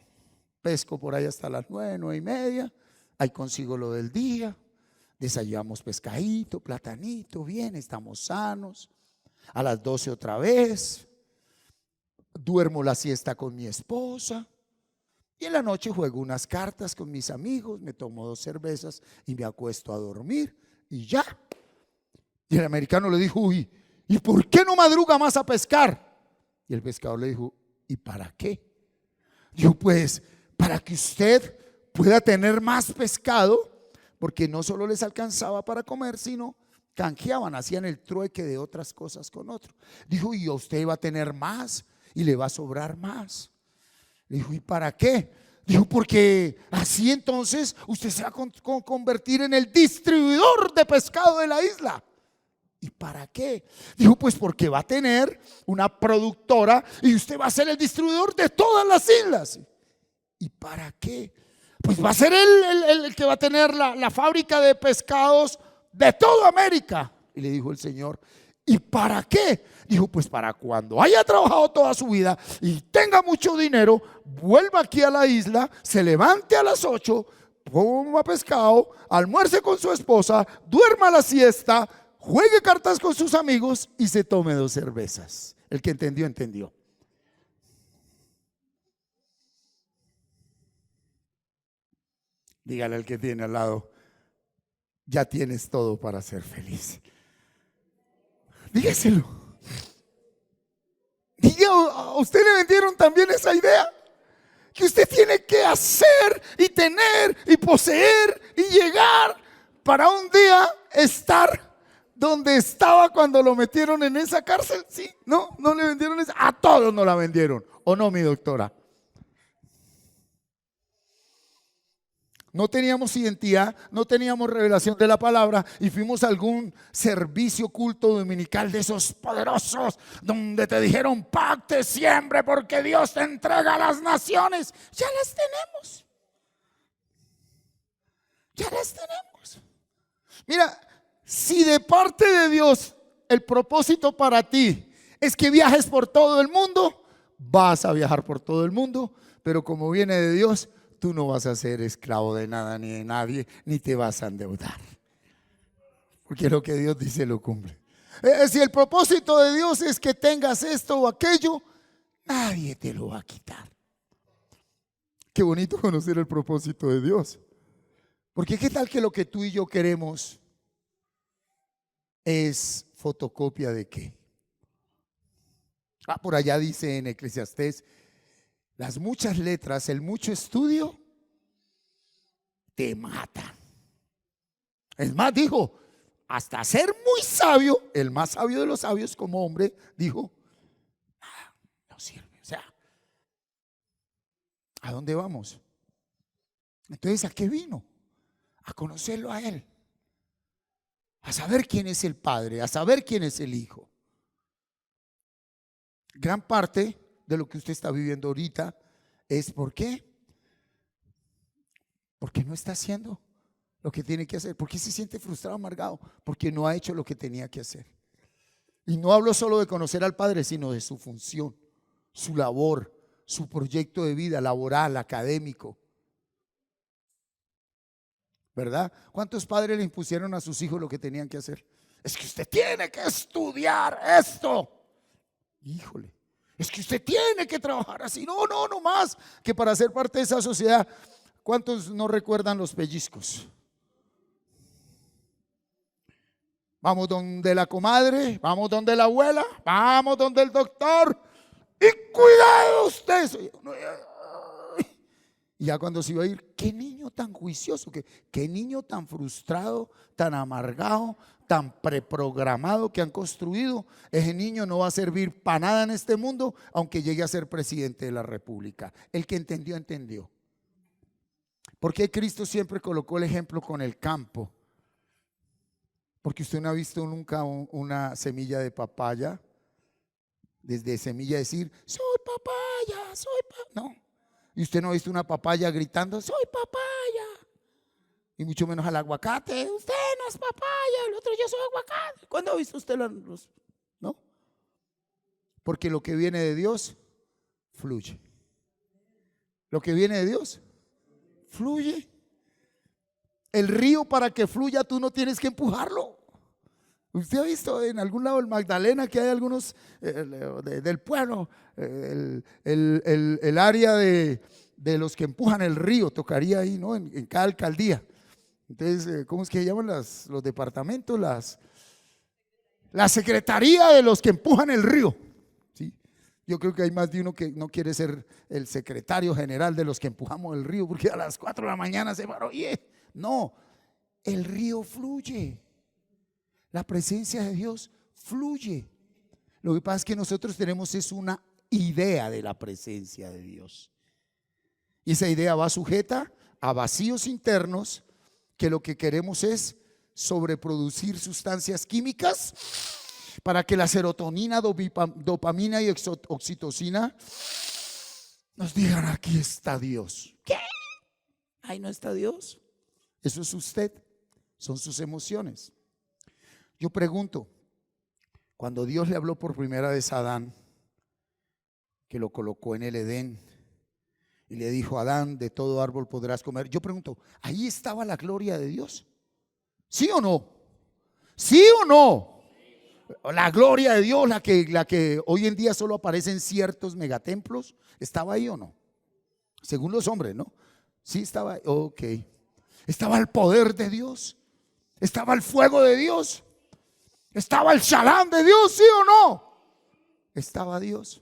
pesco por ahí hasta las 9, 9:30, ahí consigo lo del día, desayunamos pescadito, platanito, bien, estamos sanos. A las 12 otra vez, duermo la siesta con mi esposa. Y en la noche juego unas cartas con mis amigos, me tomo 2 cervezas y me acuesto a dormir y ya. Y el americano le dijo: uy, ¿y por qué no madruga más a pescar? Y el pescador le dijo: ¿y para qué? Dijo: pues para que usted pueda tener más pescado, porque no solo les alcanzaba para comer, sino canjeaban, hacían el trueque de otras cosas con otro. Dijo: y usted va a tener más y le va a sobrar más. Dijo: ¿y para qué? Dijo: porque así entonces usted se va a convertir en el distribuidor de pescado de la isla. ¿Y para qué? Dijo: pues porque va a tener una productora y usted va a ser el distribuidor de todas las islas. ¿Y para qué? Pues va a ser el que va a tener la fábrica de pescados de toda América. Y le dijo el Señor: ¿y para qué? Dijo: pues para cuando haya trabajado toda su vida y tenga mucho dinero, vuelva aquí a la isla, se levante a las 8, coma pescado, almuerce con su esposa, duerma la siesta, juegue cartas con sus amigos y se tome 2 cervezas. El que entendió, entendió. Dígale al que tiene al lado: ya tienes todo para ser feliz. Dígaselo. Diga, a usted le vendieron también esa idea, que usted tiene que hacer y tener y poseer y llegar para un día estar donde estaba cuando lo metieron en esa cárcel. Sí, no le vendieron esa. A todos no la vendieron. ¿O no, mi doctora? No teníamos identidad, no teníamos revelación de la palabra y fuimos a algún servicio culto dominical de esos poderosos donde te dijeron pacte siempre porque Dios te entrega a las naciones. Ya las tenemos. Ya las tenemos. Mira, si de parte de Dios el propósito para ti es que viajes por todo el mundo, vas a viajar por todo el mundo, pero como viene de Dios, tú no vas a ser esclavo de nada ni de nadie, ni te vas a endeudar. Porque lo que Dios dice lo cumple. Si el propósito de Dios es que tengas esto o aquello, nadie te lo va a quitar. Qué bonito conocer el propósito de Dios. Porque qué tal que lo que tú y yo queremos es fotocopia de qué. Por allá dice en Eclesiastés, las muchas letras, el mucho estudio te mata. Es más, dijo, hasta ser muy sabio, el más sabio de los sabios como hombre, dijo, no sirve. O sea, ¿a dónde vamos? Entonces, ¿a qué vino? A conocerlo a Él, a saber quién es el Padre, a saber quién es el Hijo. Gran parte de lo que usted está viviendo ahorita es ¿por qué? Porque no está haciendo lo que tiene que hacer. ¿Por qué se siente frustrado, amargado? Porque no ha hecho lo que tenía que hacer. Y no hablo solo de conocer al Padre, sino de su función, su labor, su proyecto de vida laboral, académico. ¿Verdad? ¿Cuántos padres le impusieron a sus hijos lo que tenían que hacer? Es que usted tiene que estudiar esto. Híjole, es que usted tiene que trabajar así. No más que para ser parte de esa sociedad. ¿Cuántos no recuerdan los pellizcos? Vamos donde la comadre, vamos donde la abuela, vamos donde el doctor. Y cuidado usted. Y ya cuando se iba a ir, qué niño tan juicioso, qué niño tan frustrado, tan amargado, tan preprogramado que han construido. Ese niño no va a servir para nada en este mundo, aunque llegue a ser presidente de la República. El que entendió, entendió. ¿Por qué Cristo siempre colocó el ejemplo con el campo? Porque usted no ha visto nunca una semilla de papaya. Desde semilla decir, soy papaya, soy papaya. No. Y usted no ha visto una papaya gritando, soy papaya. Y mucho menos al aguacate, usted no es papaya, el otro yo soy aguacate. ¿Cuándo ha visto usted los? No. Porque lo que viene de Dios fluye. Lo que viene de Dios fluye. El río, para que fluya, tú no tienes que empujarlo. Usted ha visto en algún lado el Magdalena que hay algunos del pueblo, el área de los que empujan el río, tocaría ahí, ¿no? En cada alcaldía. Entonces, ¿cómo es que se llaman los departamentos? La secretaría de los que empujan el río. ¿Sí? Yo creo que hay más de uno que no quiere ser el secretario general de los que empujamos el río, porque a las 4 de la mañana se paró. No, el río fluye. La presencia de Dios fluye. Lo que pasa es que nosotros tenemos es una idea de la presencia de Dios. Y esa idea va sujeta a vacíos internos, que lo que queremos es sobreproducir sustancias químicas para que la serotonina, dopamina y oxitocina nos digan, aquí está Dios. ¿Qué? Ahí no está Dios. Eso es usted, son sus emociones. Yo pregunto, cuando Dios le habló por primera vez a Adán, que lo colocó en el Edén y le dijo, Adán, de todo árbol podrás comer. Yo pregunto, ¿ahí estaba la gloria de Dios? ¿Sí o no? ¿Sí o no? La gloria de Dios, la que hoy en día solo aparece en ciertos megatemplos, ¿estaba ahí o no? Según los hombres, ¿no? Sí estaba, ok. Estaba el poder de Dios. Estaba el fuego de Dios. Estaba el shalom de Dios, ¿sí o no? Estaba Dios.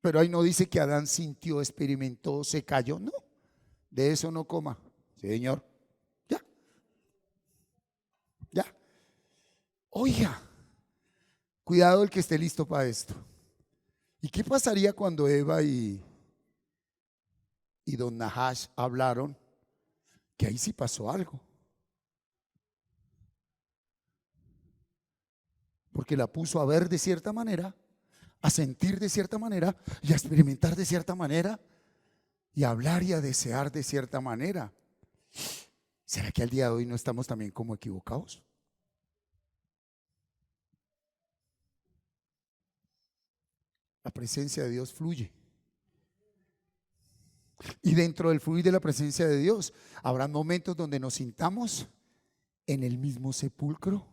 Pero ahí no dice que Adán sintió, experimentó, se cayó. No, de eso no coma. Señor, ya. Ya. Oiga, cuidado el que esté listo para esto. ¿Y qué pasaría cuando Eva y don Nahash hablaron? Que ahí sí pasó algo. Porque la puso a ver de cierta manera, a sentir de cierta manera y a experimentar de cierta manera y a hablar y a desear de cierta manera. ¿Será que al día de hoy no estamos también como equivocados? La presencia de Dios fluye. Y dentro del fluir de la presencia de Dios habrá momentos donde nos sintamos en el mismo sepulcro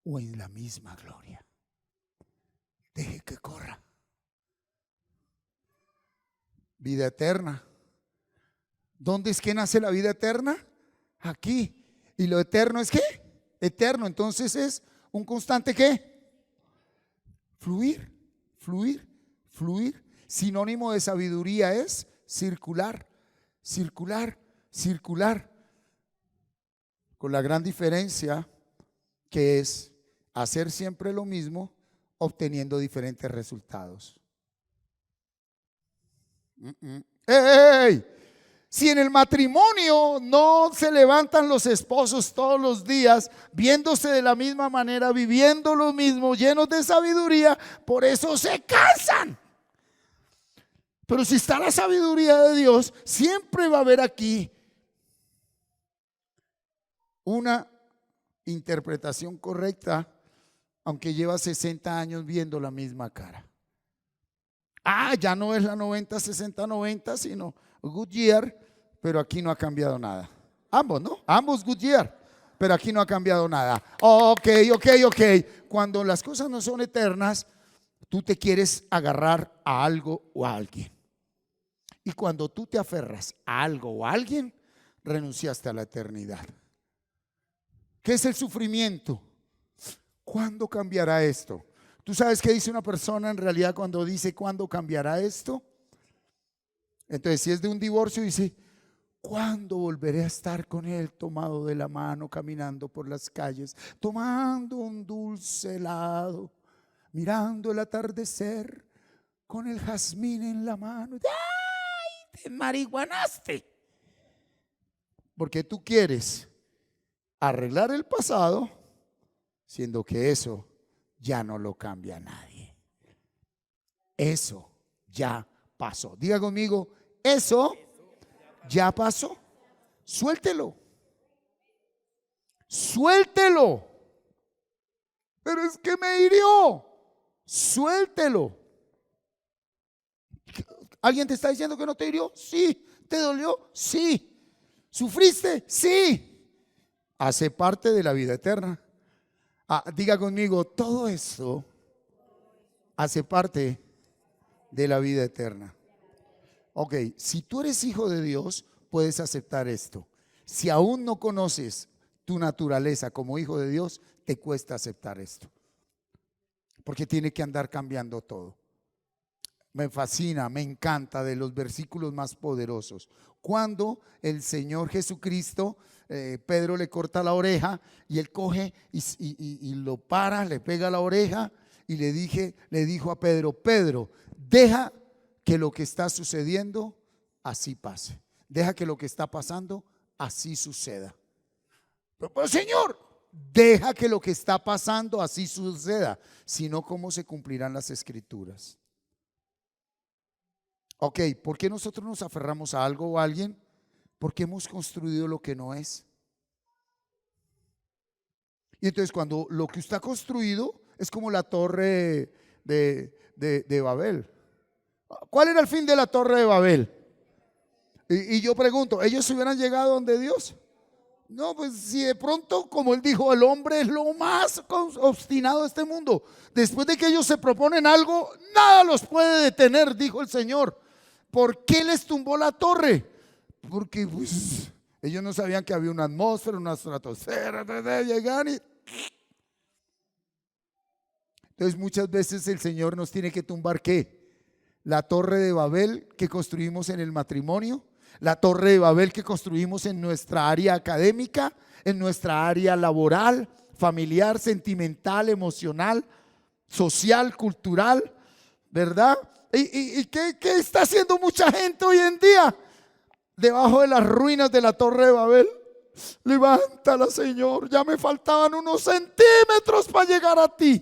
o en la misma gloria. Deje que corra. Vida eterna. ¿Dónde es que nace la vida eterna? Aquí. ¿Y lo eterno es qué? Eterno. Entonces es un constante ¿qué? Fluir, fluir, fluir. Sinónimo de sabiduría es circular, circular, circular. Con la gran diferencia que es hacer siempre lo mismo, obteniendo diferentes resultados. ¡Ey! Si en el matrimonio no se levantan los esposos todos los días viéndose de la misma manera, viviendo lo mismo, llenos de sabiduría, por eso se cansan. Pero si está la sabiduría de Dios, siempre va a haber aquí una interpretación correcta, aunque lleva 60 años viendo la misma cara. Ya no es la 90-60-90, sino Goodyear, pero aquí no ha cambiado nada. Ambos, ¿no? Ambos Goodyear, pero aquí no ha cambiado nada. Ok. Cuando las cosas no son eternas, tú te quieres agarrar a algo o a alguien. Y cuando tú te aferras a algo o a alguien, renunciaste a la eternidad. ¿Qué es el sufrimiento? ¿Cuándo cambiará esto? ¿Tú sabes qué dice una persona en realidad cuando dice ¿cuándo cambiará esto? Entonces, si es de un divorcio, dice ¿cuándo volveré a estar con él tomado de la mano, caminando por las calles, tomando un dulce helado, mirando el atardecer, con el jazmín en la mano? ¡Ay, te marihuanaste! Porque tú quieres arreglar el pasado, siendo que eso ya no lo cambia nadie. Eso ya pasó. Diga conmigo, eso ya pasó. Suéltelo. Suéltelo. Pero es que me hirió. Suéltelo. ¿Alguien te está diciendo que no te hirió? Sí. ¿Te dolió? Sí. ¿Sufriste? Sí. Hace parte de la vida eterna. Diga conmigo, todo eso hace parte de la vida eterna. Ok, si tú eres hijo de Dios, puedes aceptar esto. Si aún no conoces tu naturaleza como hijo de Dios, te cuesta aceptar esto. Porque tiene que andar cambiando todo. Me fascina, me encanta, de los versículos más poderosos. Cuando el Señor Jesucristo, Pedro le corta la oreja y él coge y lo para, le pega la oreja y le dijo a Pedro, Pedro, deja que lo que está sucediendo así pase. Deja que lo que está pasando así suceda. Pero Señor, deja que lo que está pasando así suceda, sino cómo se cumplirán las escrituras. Ok, ¿por qué nosotros nos aferramos a algo o a alguien? Porque hemos construido lo que no es. Y entonces cuando lo que está construido es como la torre de Babel. ¿Cuál era el fin de la torre de Babel? Y yo pregunto, ¿ellos hubieran llegado donde Dios? No, pues si de pronto, como él dijo, el hombre es lo más obstinado de este mundo. Después de que ellos se proponen algo, nada los puede detener, dijo el Señor. ¿Por qué les tumbó la torre? Porque pues Ellos no sabían que había una atmósfera, una estratosfera, llegan y... Entonces muchas veces el Señor nos tiene que tumbar ¿qué? La torre de Babel que construimos en el matrimonio, la torre de Babel que construimos en nuestra área académica, en nuestra área laboral, familiar, sentimental, emocional, social, cultural, ¿verdad? ¿Y qué está haciendo mucha gente hoy en día? Debajo de las ruinas de la torre de Babel. Levántala, Señor, ya me faltaban unos centímetros para llegar a ti.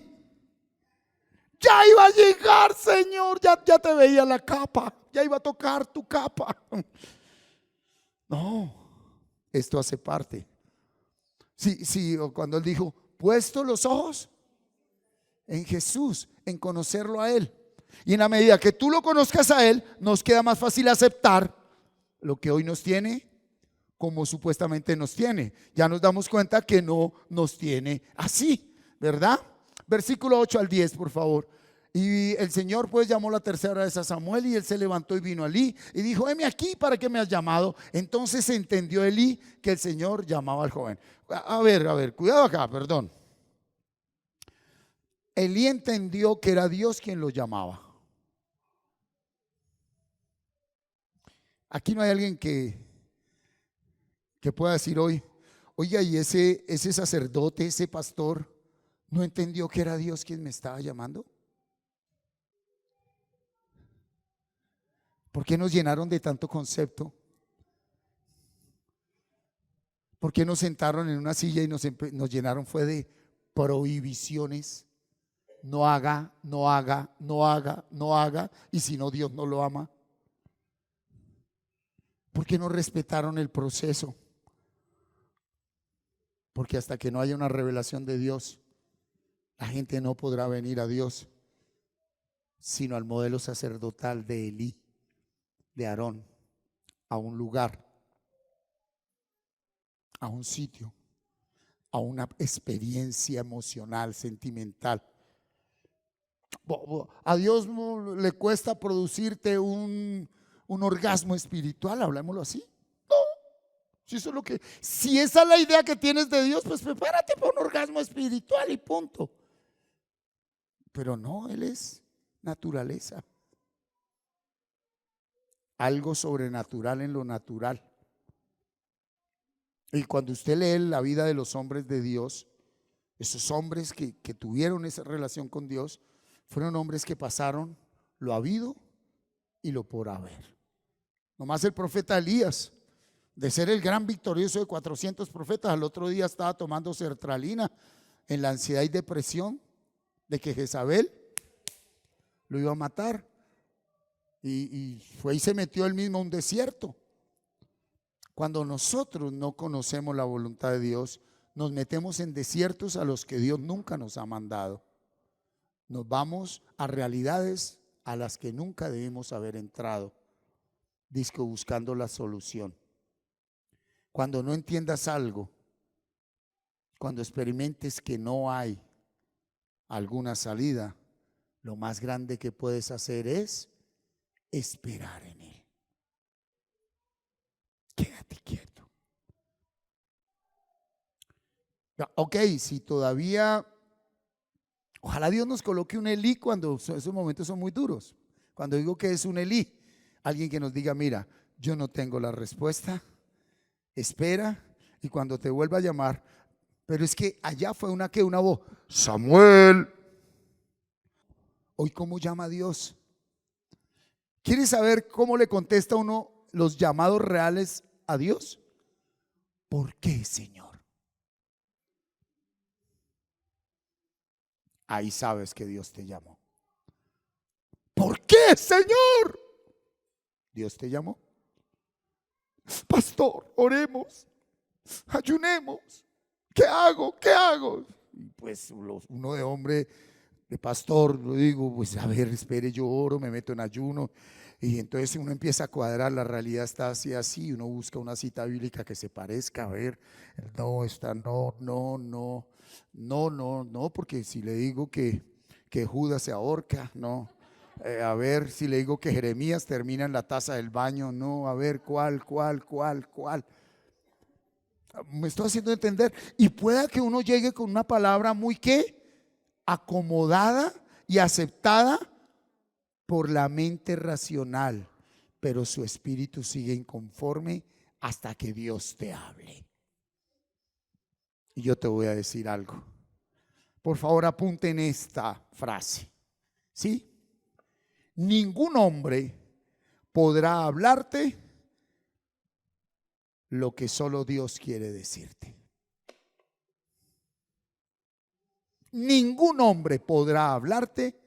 Ya iba a llegar, Señor, ya te veía la capa, ya iba a tocar tu capa. No, esto hace parte. Sí, cuando Él dijo, puesto los ojos en Jesús, en conocerlo a Él. Y en la medida que tú lo conozcas a Él, nos queda más fácil aceptar lo que hoy nos tiene como supuestamente nos tiene. Ya nos damos cuenta que no nos tiene así, ¿verdad? Versículo 8 al 10, por favor. Y el Señor pues llamó la tercera vez a Samuel, y él se levantó y vino a Elí y dijo, heme aquí, ¿para qué me has llamado? Entonces entendió Elí que el Señor llamaba al joven. A ver, cuidado acá, perdón. Elí entendió que era Dios quien lo llamaba. Aquí no hay alguien que pueda decir hoy, oiga, y ese sacerdote, ese pastor, ¿no entendió que era Dios quien me estaba llamando? ¿Por qué nos llenaron de tanto concepto? ¿Por qué nos sentaron en una silla y nos llenaron fue de prohibiciones? No haga, no haga, no haga, no haga, y si no, Dios no lo ama. ¿Por qué no respetaron el proceso? Porque hasta que no haya una revelación de Dios, la gente no podrá venir a Dios, sino al modelo sacerdotal de Elí, de Aarón, a un lugar, a un sitio, a una experiencia emocional, sentimental. A Dios le cuesta producirte un orgasmo espiritual, hablemoslo así. No, si esa es la idea que tienes de Dios, pues prepárate para un orgasmo espiritual y punto. Pero no, Él es naturaleza. Algo sobrenatural en lo natural. Y cuando usted lee la vida de los hombres de Dios, esos hombres que tuvieron esa relación con Dios, fueron hombres que pasaron lo habido y lo por haber. Nomás el profeta Elías, de ser el gran victorioso de 400 profetas, al otro día estaba tomando sertralina en la ansiedad y depresión de que Jezabel lo iba a matar. Y fue y se metió él mismo a un desierto. Cuando nosotros no conocemos la voluntad de Dios, nos metemos en desiertos a los que Dios nunca nos ha mandado. Nos vamos a realidades a las que nunca debemos haber entrado, disco buscando la solución. Cuando no entiendas algo, cuando experimentes que no hay alguna salida, lo más grande que puedes hacer es esperar en Él. Quédate quieto. Ok, si todavía, ojalá Dios nos coloque un Elí cuando esos momentos son muy duros. Cuando digo que es un Elí, alguien que nos diga, mira, yo no tengo la respuesta, espera, y cuando te vuelva a llamar, pero es que allá fue una voz, Samuel. Hoy, ¿cómo llama a Dios? ¿Quieres saber cómo le contesta uno los llamados reales a Dios? ¿Por qué, Señor? Ahí sabes que Dios te llamó. ¿Por qué, Señor? Dios te llamó. Pastor, oremos, ayunemos. ¿Qué hago? ¿Qué hago? Y pues uno de hombre, de pastor, lo digo, pues a ver, espere, yo oro, me meto en ayuno. Y entonces uno empieza a cuadrar, la realidad está así, uno busca una cita bíblica que se parezca, a ver, no, porque si le digo que Judas se ahorca, no. A ver, si le digo que Jeremías termina en la taza del baño, no, a ver, ¿cuál? Me estoy haciendo entender. Y pueda que uno llegue con una palabra muy ¿qué? Acomodada y aceptada por la mente racional, pero su espíritu sigue inconforme hasta que Dios te hable. Y yo te voy a decir algo. Por favor, apunten esta frase. ¿Sí? Ningún hombre podrá hablarte lo que solo Dios quiere decirte. Ningún hombre podrá hablarte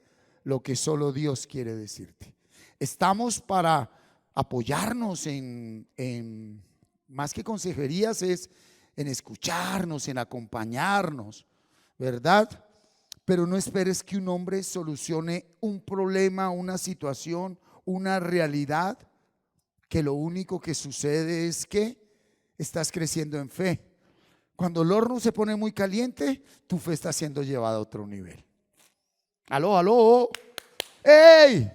lo que solo Dios quiere decirte. Estamos para apoyarnos en más que consejerías, es en escucharnos, en acompañarnos, ¿verdad? Pero no esperes que un hombre solucione un problema, una situación, una realidad, que lo único que sucede es que estás creciendo en fe. Cuando el horno se pone muy caliente, tu fe está siendo llevada a otro nivel. Aló, aló. ¡Ey!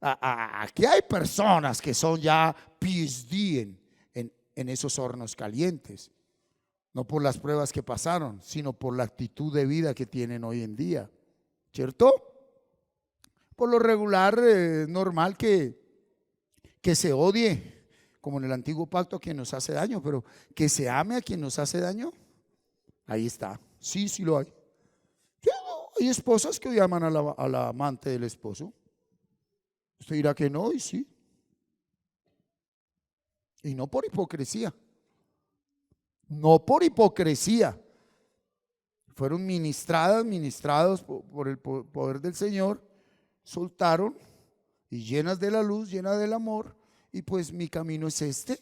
Aquí hay personas que son ya PhD en esos hornos calientes. No por las pruebas que pasaron, sino por la actitud de vida que tienen hoy en día. ¿Cierto? Por lo regular es normal que se odie, como en el antiguo pacto, a quien nos hace daño, pero que se ame a quien nos hace daño, ahí está. Sí, sí lo hay. Hay esposas que odian a la amante del esposo. Usted dirá que no, y sí. Y no por hipocresía. No por hipocresía. Fueron ministrados por el poder del Señor, soltaron y llenas de la luz, llenas del amor. Y pues mi camino es este,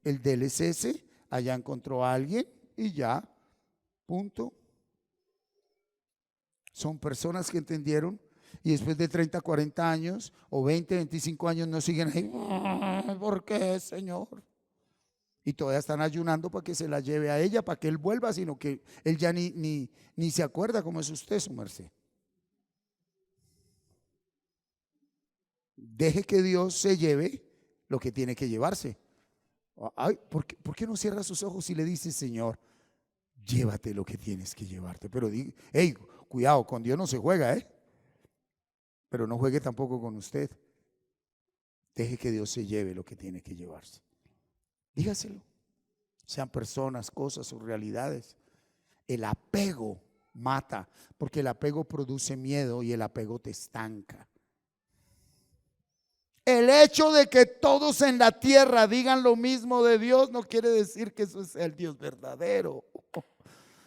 el de él es ese. Allá encontró a alguien y ya, punto. Son personas que entendieron y después de 30, 40 años o 20, 25 años no siguen ahí. ¿Por qué, Señor? Y todavía están ayunando para que se la lleve a ella, para que él vuelva, sino que él ya ni se acuerda cómo es usted, su merced. Deje que Dios se lleve lo que tiene que llevarse. Ay, ¿por qué no cierra sus ojos y le dice, Señor, llévate lo que tienes que llevarte? Pero hey, cuidado, con Dios no se juega, pero no juegue tampoco con usted. Deje que Dios se lleve lo que tiene que llevarse. Dígaselo. Sean personas, cosas o realidades. El apego mata, porque el apego produce miedo y el apego te estanca. El hecho de que todos en la tierra digan lo mismo de Dios no quiere decir que eso es el Dios verdadero.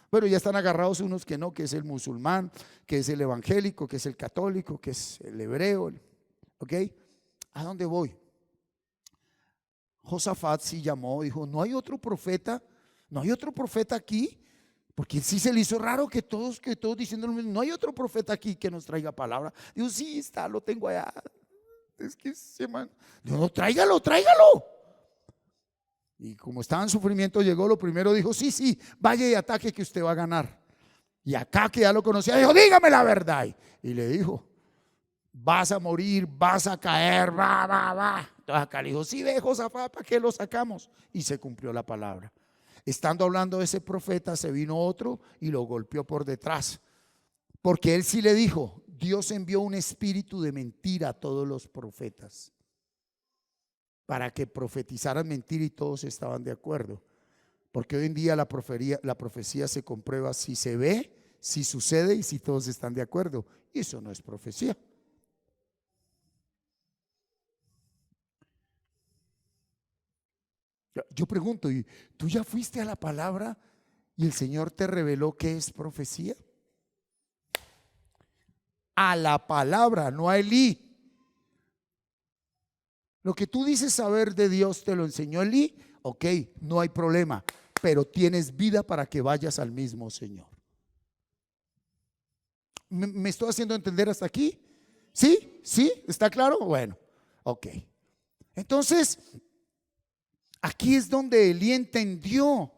Pero ya están agarrados unos que no, que es el musulmán, que es el evangélico, que es el católico, que es el hebreo. ¿Ok? ¿A dónde voy? Josafat sí llamó, dijo, no hay otro profeta aquí, porque sí se le hizo raro que todos diciendo lo mismo, no hay otro profeta aquí que nos traiga palabra. Dijo, sí está, lo tengo allá. Es que dijo, no, tráigalo. Y como estaba en sufrimiento, llegó, lo primero dijo, sí, vaya y ataque que usted va a ganar. Y acá que ya lo conocía, dijo, dígame la verdad. Y le dijo, vas a morir, vas a caer, va. Entonces acá le dijo, sí, ve, Josafat, ¿para qué lo sacamos? Y se cumplió la palabra. Estando hablando de ese profeta, se vino otro y lo golpeó por detrás. Porque él sí le dijo, Dios envió un espíritu de mentira a todos los profetas para que profetizaran mentira y todos estaban de acuerdo. Porque hoy en día la profecía se comprueba si se ve, si sucede y si todos están de acuerdo. Y eso no es profecía. Yo pregunto, ¿y tú ya fuiste a la palabra y el Señor te reveló qué es profecía? A la palabra, no a Elí. Lo que tú dices saber de Dios te lo enseñó Elí, ok, no hay problema, pero tienes vida para que vayas al mismo Señor. ¿Me estoy haciendo entender hasta aquí? ¿Sí? ¿Está claro? Bueno, ok. Entonces, aquí es donde Elí entendió.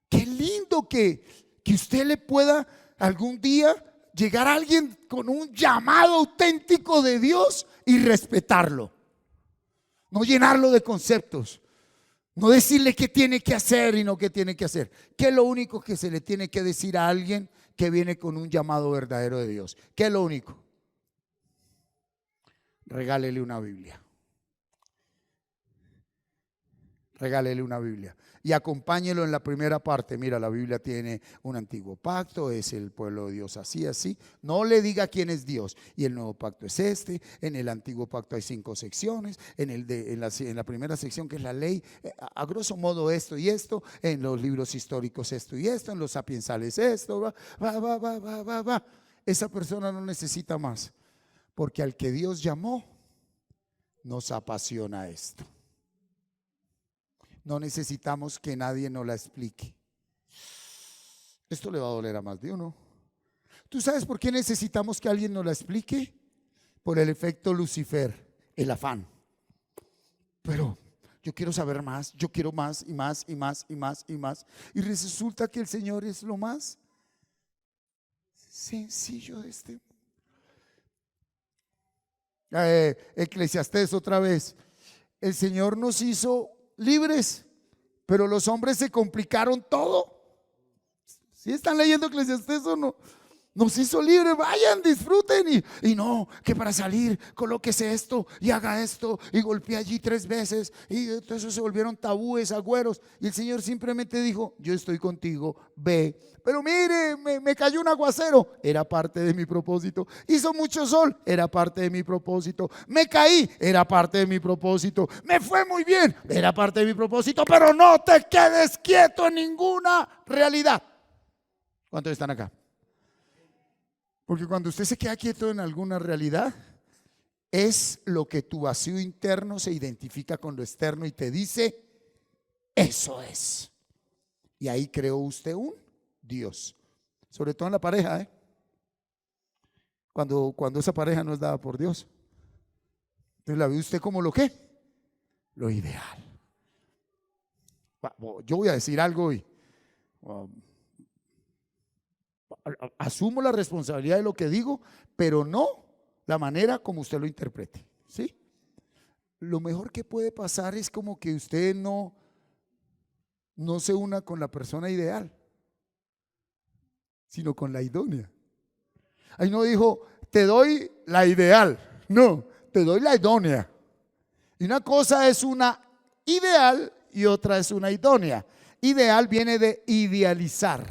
Qué lindo que usted le pueda algún día llegar a alguien con un llamado auténtico de Dios y respetarlo. No llenarlo de conceptos. No decirle qué tiene que hacer y no qué tiene que hacer. ¿Qué es lo único que se le tiene que decir a alguien que viene con un llamado verdadero de Dios? ¿Qué es lo único? Regálele una Biblia. Regálele una Biblia y acompáñelo en la primera parte. Mira, la Biblia tiene un antiguo pacto, es el pueblo de Dios así, así. No le diga quién es Dios. Y el nuevo pacto es este. En el antiguo pacto hay 5 secciones. En la primera sección, que es la ley, a grosso modo esto y esto. En los libros históricos esto y esto. En los sapiensales esto. Va. Esa persona no necesita más, porque al que Dios llamó nos apasiona esto. No necesitamos que nadie nos la explique. Esto le va a doler a más de uno. ¿Tú sabes por qué necesitamos que alguien nos la explique? Por el efecto Lucifer, el afán. Pero yo quiero saber más, yo quiero más y más y más y más y más. Y resulta que el Señor es lo más sencillo de este. Eclesiastés otra vez. El Señor nos hizo libres, pero los hombres se complicaron todo. ¿Sí están leyendo Eclesiastés o no? Nos hizo libres, vayan, disfruten y no, que para salir colóquese esto y haga esto y golpee allí 3 veces y entonces se volvieron tabúes, agüeros, y el Señor simplemente dijo: yo estoy contigo, ve. Pero mire, me cayó un aguacero, era parte de mi propósito. Hizo mucho sol, era parte de mi propósito. Me caí, era parte de mi propósito. Me fue muy bien, era parte de mi propósito. Pero no te quedes quieto en ninguna realidad. ¿Cuántos están acá? Porque cuando usted se queda quieto en alguna realidad, es lo que tu vacío interno se identifica con lo externo y te dice: eso es. Y ahí creó usted un Dios. Sobre todo en la pareja, cuando esa pareja no es dada por Dios. Entonces la ve usted como lo que, lo ideal. Yo voy a decir algo y asumo la responsabilidad de lo que digo, pero no la manera como usted lo interprete, ¿sí? Lo mejor que puede pasar es como que usted no se una con la persona ideal, sino con la idónea. Ahí no dijo: te doy la ideal, no, te doy la idónea. Y una cosa es una ideal y otra es una idónea. Ideal viene de idealizar,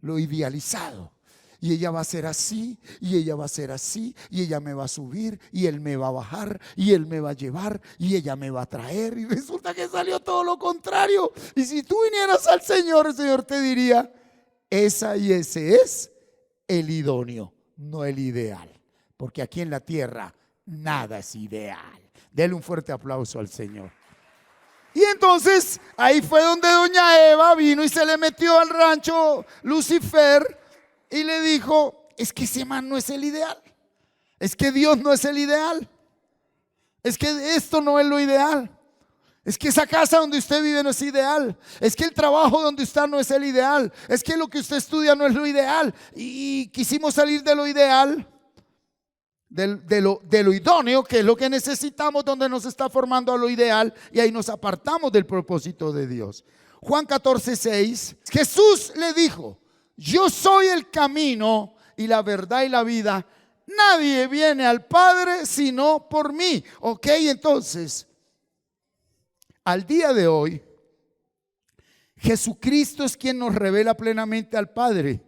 lo idealizado. Y ella va a ser así, y ella va a ser así, y ella me va a subir, y él me va a bajar, y él me va a llevar, y ella me va a traer. Y resulta que salió todo lo contrario. Y si tú vinieras al Señor, el Señor te diría: esa y ese es el idóneo, no el ideal. Porque aquí en la tierra nada es ideal. Dele un fuerte aplauso al Señor. Y entonces ahí fue donde doña Eva vino y se le metió al rancho Lucifer y le dijo: es que ese man no es el ideal, es que Dios no es el ideal, es que esto no es lo ideal, es que esa casa donde usted vive no es ideal, es que el trabajo donde está no es el ideal, es que lo que usted estudia no es lo ideal. Y quisimos salir de lo ideal, de lo idóneo, que es lo que necesitamos, donde nos está formando a lo ideal, y ahí nos apartamos del propósito de Dios. Juan 14:6, Jesús le dijo: yo soy el camino y la verdad y la vida, nadie viene al Padre sino por mí. Ok, entonces al día de hoy Jesucristo es quien nos revela plenamente al Padre.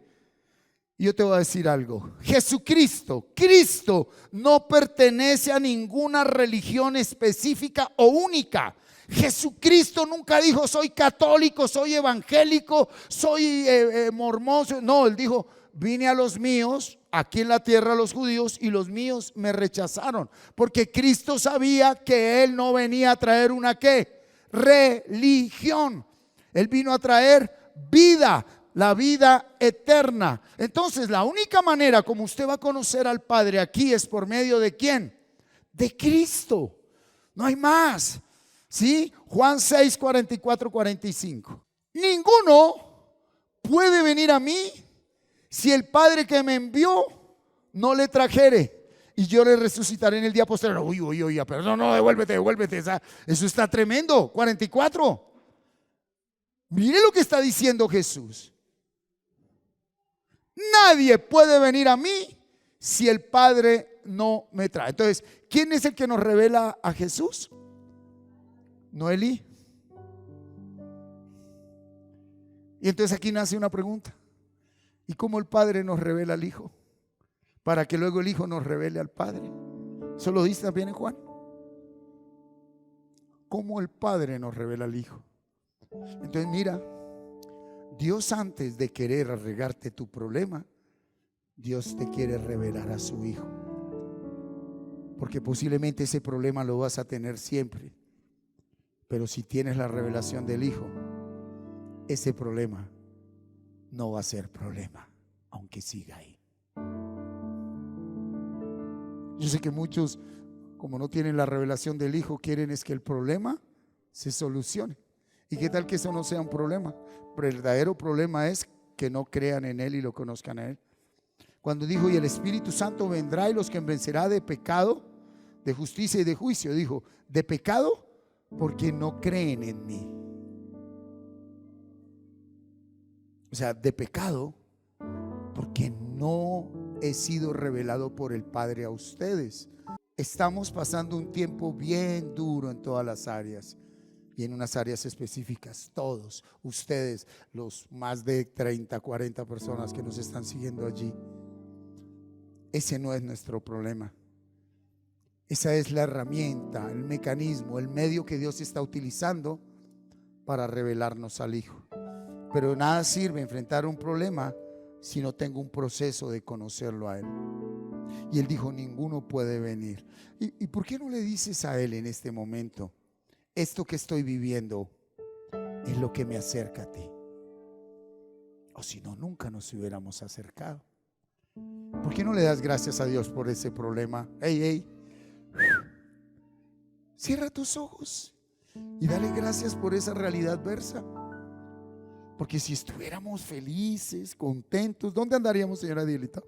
Y yo te voy a decir algo: Cristo no pertenece a ninguna religión específica o única. Jesucristo nunca dijo: soy católico, soy evangélico, soy mormón. No, él dijo: vine a los míos, aquí en la tierra, a los judíos, y los míos me rechazaron. Porque Cristo sabía que él no venía a traer una ¿qué? Religión. Él vino a traer vida, la vida eterna. Entonces la única manera como usted va a conocer al Padre aquí es por medio de ¿quién? De Cristo. No hay más. ¿Sí? Juan 6, 44, 45. Ninguno puede venir a mí si el Padre que me envió no le trajere. y yo le resucitaré en el día posterior. Uy, pero no, devuélvete. Eso está tremendo. 44. Mire lo que está diciendo Jesús. Nadie puede venir a mí si el Padre no me trae. Entonces, ¿quién es el que nos revela a Jesús? No Elí. Y entonces aquí nace una pregunta: ¿y cómo el Padre nos revela al Hijo? Para que luego el Hijo nos revele al Padre. Eso lo dice también en Juan. ¿Cómo el Padre nos revela al Hijo? Entonces mira, Dios, antes de querer arreglarte tu problema, Dios te quiere revelar a su Hijo. Porque posiblemente ese problema lo vas a tener siempre, pero si tienes la revelación del Hijo, ese problema no va a ser problema, aunque siga ahí. Yo sé que muchos, como no tienen la revelación del Hijo, quieren es que el problema se solucione. ¿Y qué tal que eso no sea un problema? Pero el verdadero problema es que no crean en Él y lo conozcan a Él. Cuando dijo: y el Espíritu Santo vendrá y los convencerá de pecado, de justicia y de juicio, dijo: de pecado porque no creen en mí. O sea, de pecado porque no he sido revelado por el Padre a ustedes. Estamos pasando un tiempo bien duro en todas las áreas y en unas áreas específicas. Todos ustedes, los más de 30, 40 personas que nos están siguiendo allí, ese no es nuestro problema. Esa es la herramienta, el mecanismo, el medio que Dios está utilizando para revelarnos al Hijo. Pero nada sirve enfrentar un problema si no tengo un proceso de conocerlo a Él. Y Él dijo: ninguno puede venir. ¿Y por qué no le dices a Él en este momento: esto que estoy viviendo es lo que me acerca a ti? O si no, nunca nos hubiéramos acercado. ¿Por qué no le das gracias a Dios por ese problema? Cierra tus ojos y dale gracias por esa realidad adversa. Porque si estuviéramos felices, contentos, ¿dónde andaríamos, señora Dielita?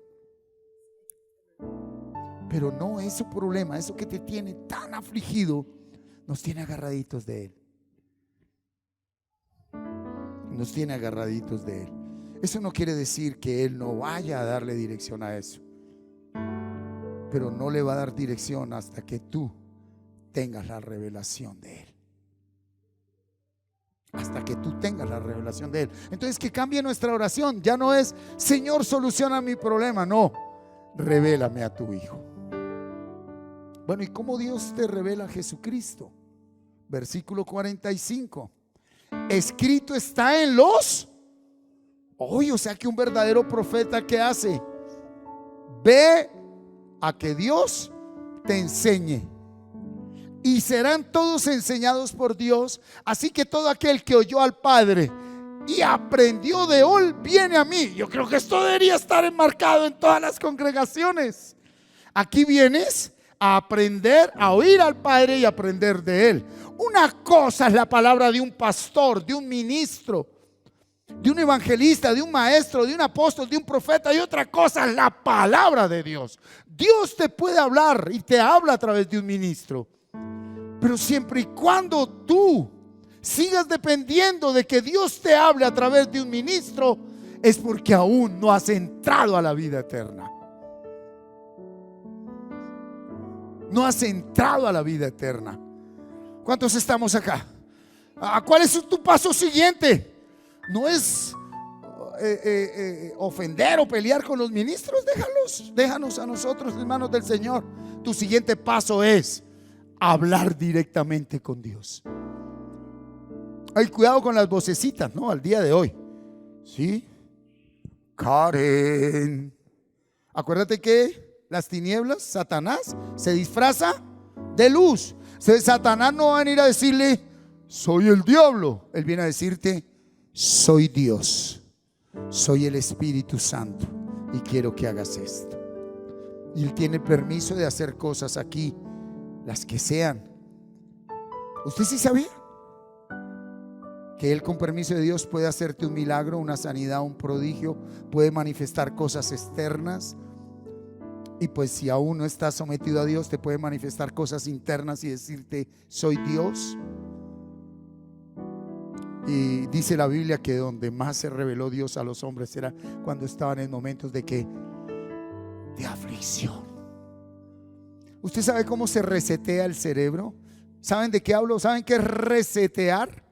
Pero no, es su problema, eso que te tiene tan afligido, nos tiene agarraditos de Él. Nos tiene agarraditos de Él. Eso no quiere decir que Él no vaya a darle dirección a eso, pero no le va a dar dirección hasta que tú tengas la revelación de Él. Hasta que tú tengas la revelación de Él. Entonces, que cambie nuestra oración. Ya no es: Señor, soluciona mi problema. No, revélame a tu Hijo. Bueno, ¿y cómo Dios te revela a Jesucristo? Versículo 45. Escrito está en los... o sea que un verdadero profeta, ¿qué hace? Ve a que Dios te enseñe. Y serán todos enseñados por Dios. Así que todo aquel que oyó al Padre y aprendió de Él viene a mí. Yo creo que esto debería estar enmarcado en todas las congregaciones. Aquí vienes a aprender, a oír al Padre y aprender de Él. Una cosa es la palabra de un pastor, de un ministro, de un evangelista, de un maestro, de un apóstol, de un profeta, y otra cosa es la palabra de Dios. Dios te puede hablar y te habla a través de un ministro, pero siempre y cuando tú sigas dependiendo de que Dios te hable a través de un ministro, es porque aún no has entrado a la vida eterna. No has entrado a la vida eterna. ¿Cuántos estamos acá? ¿Cuál es tu paso siguiente? No es ofender o pelear con los ministros. Déjanos a nosotros en manos del Señor. Tu siguiente paso es hablar directamente con Dios. Hay cuidado con las vocecitas, ¿no? Al día de hoy, ¿sí? Karen, acuérdate que las tinieblas, Satanás, se disfraza de luz. Satanás no va a venir a decirle: soy el diablo. Él viene a decirte: soy Dios, soy el Espíritu Santo y quiero que hagas esto. Y Él tiene permiso de hacer cosas aquí, las que sean. ¿Usted sí sabía que Él, con permiso de Dios, puede hacerte un milagro, una sanidad, un prodigio? Puede manifestar cosas externas Y pues si aún no estás sometido a Dios, te puede manifestar cosas internas y decirte: soy Dios. Y dice la Biblia que donde más se reveló Dios a los hombres era cuando estaban en momentos de aflicción. ¿Usted sabe cómo se resetea el cerebro? ¿Saben de qué hablo? ¿Saben qué es resetear?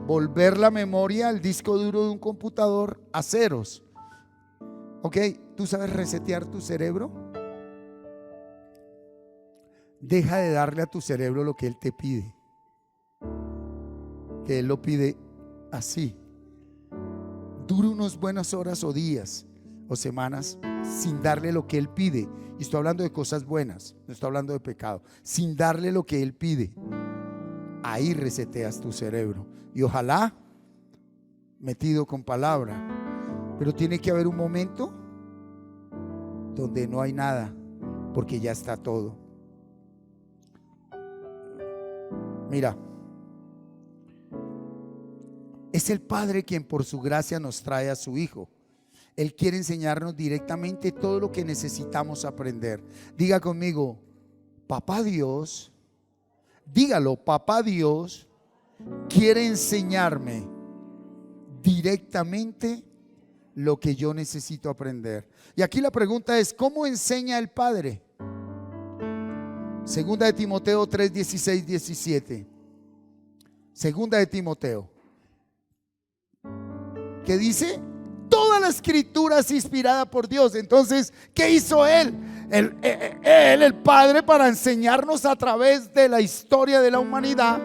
Volver la memoria, el disco duro de un computador a ceros. Ok, ¿tú sabes resetear tu cerebro? Deja de darle a tu cerebro lo que él te pide, que él lo pide así. Dura unas buenas horas o días o semanas sin darle lo que él pide. Y estoy hablando de cosas buenas, no estoy hablando de pecado. Sin darle lo que él pide, ahí reseteas tu cerebro. Y ojalá metido con palabra. Pero tiene que haber un momento donde no hay nada, porque ya está todo. Mira, es el Padre quien por su gracia nos trae a su Hijo. Él quiere enseñarnos directamente todo lo que necesitamos aprender. Diga conmigo: Papá Dios, dígalo, Papá Dios quiere enseñarme directamente lo que yo necesito aprender. Y aquí la pregunta es: ¿cómo enseña el Padre? Segunda de Timoteo 3, 16, 17. Segunda de Timoteo, ¿qué dice? Toda la escritura es inspirada por Dios. Entonces, ¿qué hizo Él? El Padre, para enseñarnos a través de la historia de la humanidad,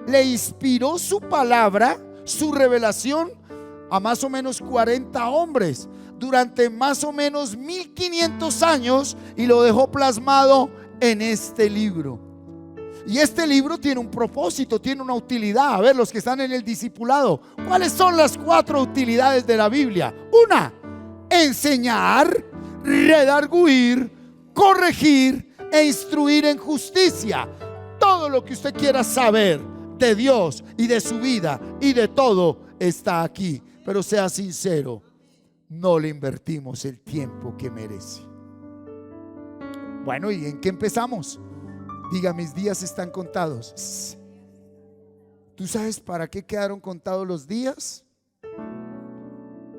le inspiró su palabra, su revelación, a más o menos 40 hombres durante más o menos 1500 años, y lo dejó plasmado en este libro. Y este libro tiene un propósito, tiene una utilidad. A ver, los que están en el discipulado, ¿cuáles son las 4 utilidades de la Biblia? Una: enseñar, redarguir, corregir e instruir en justicia. Todo lo que usted quiera saber de Dios y de su vida y de todo está aquí. Pero sea sincero, no le invertimos el tiempo que merece. Bueno, ¿y en qué empezamos? Diga: mis días están contados. ¿Tú sabes para qué quedaron contados los días?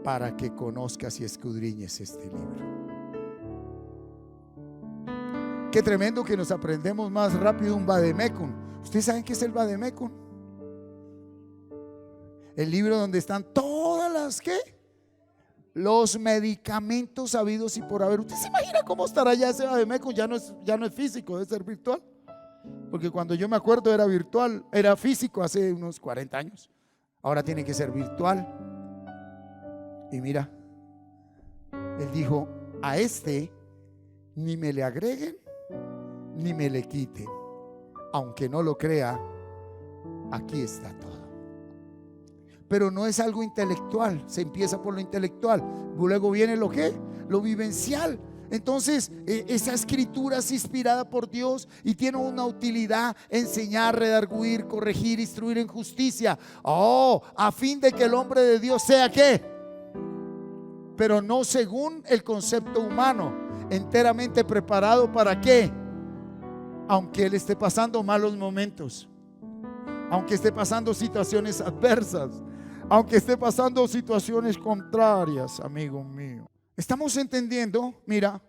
Para que conozcas y escudriñes este libro. Qué tremendo que nos aprendemos más rápido un Vademecum. ¿Ustedes saben qué es el Vademecum? El libro donde están todas las los medicamentos habidos y por haber. ¿Usted se imagina cómo estará ya ese Vademecum? Ya no es físico, debe ser virtual. Porque cuando yo me acuerdo era virtual, era físico hace unos 40 años. Ahora tiene que ser virtual. Y mira, Él dijo: a este ni me le agreguen ni me le quiten. Aunque no lo crea, aquí está todo. Pero no es algo intelectual. Se empieza por lo intelectual, luego viene lo vivencial. Entonces esa escritura es inspirada por Dios y tiene una utilidad: enseñar, redarguir, corregir, instruir en justicia. A fin de que el hombre de Dios sea ¿qué? Pero no según el concepto humano, enteramente preparado para ¿qué? Aunque él esté pasando malos momentos, aunque esté pasando situaciones adversas, aunque esté pasando situaciones contrarias, amigo mío. Estamos entendiendo, mira,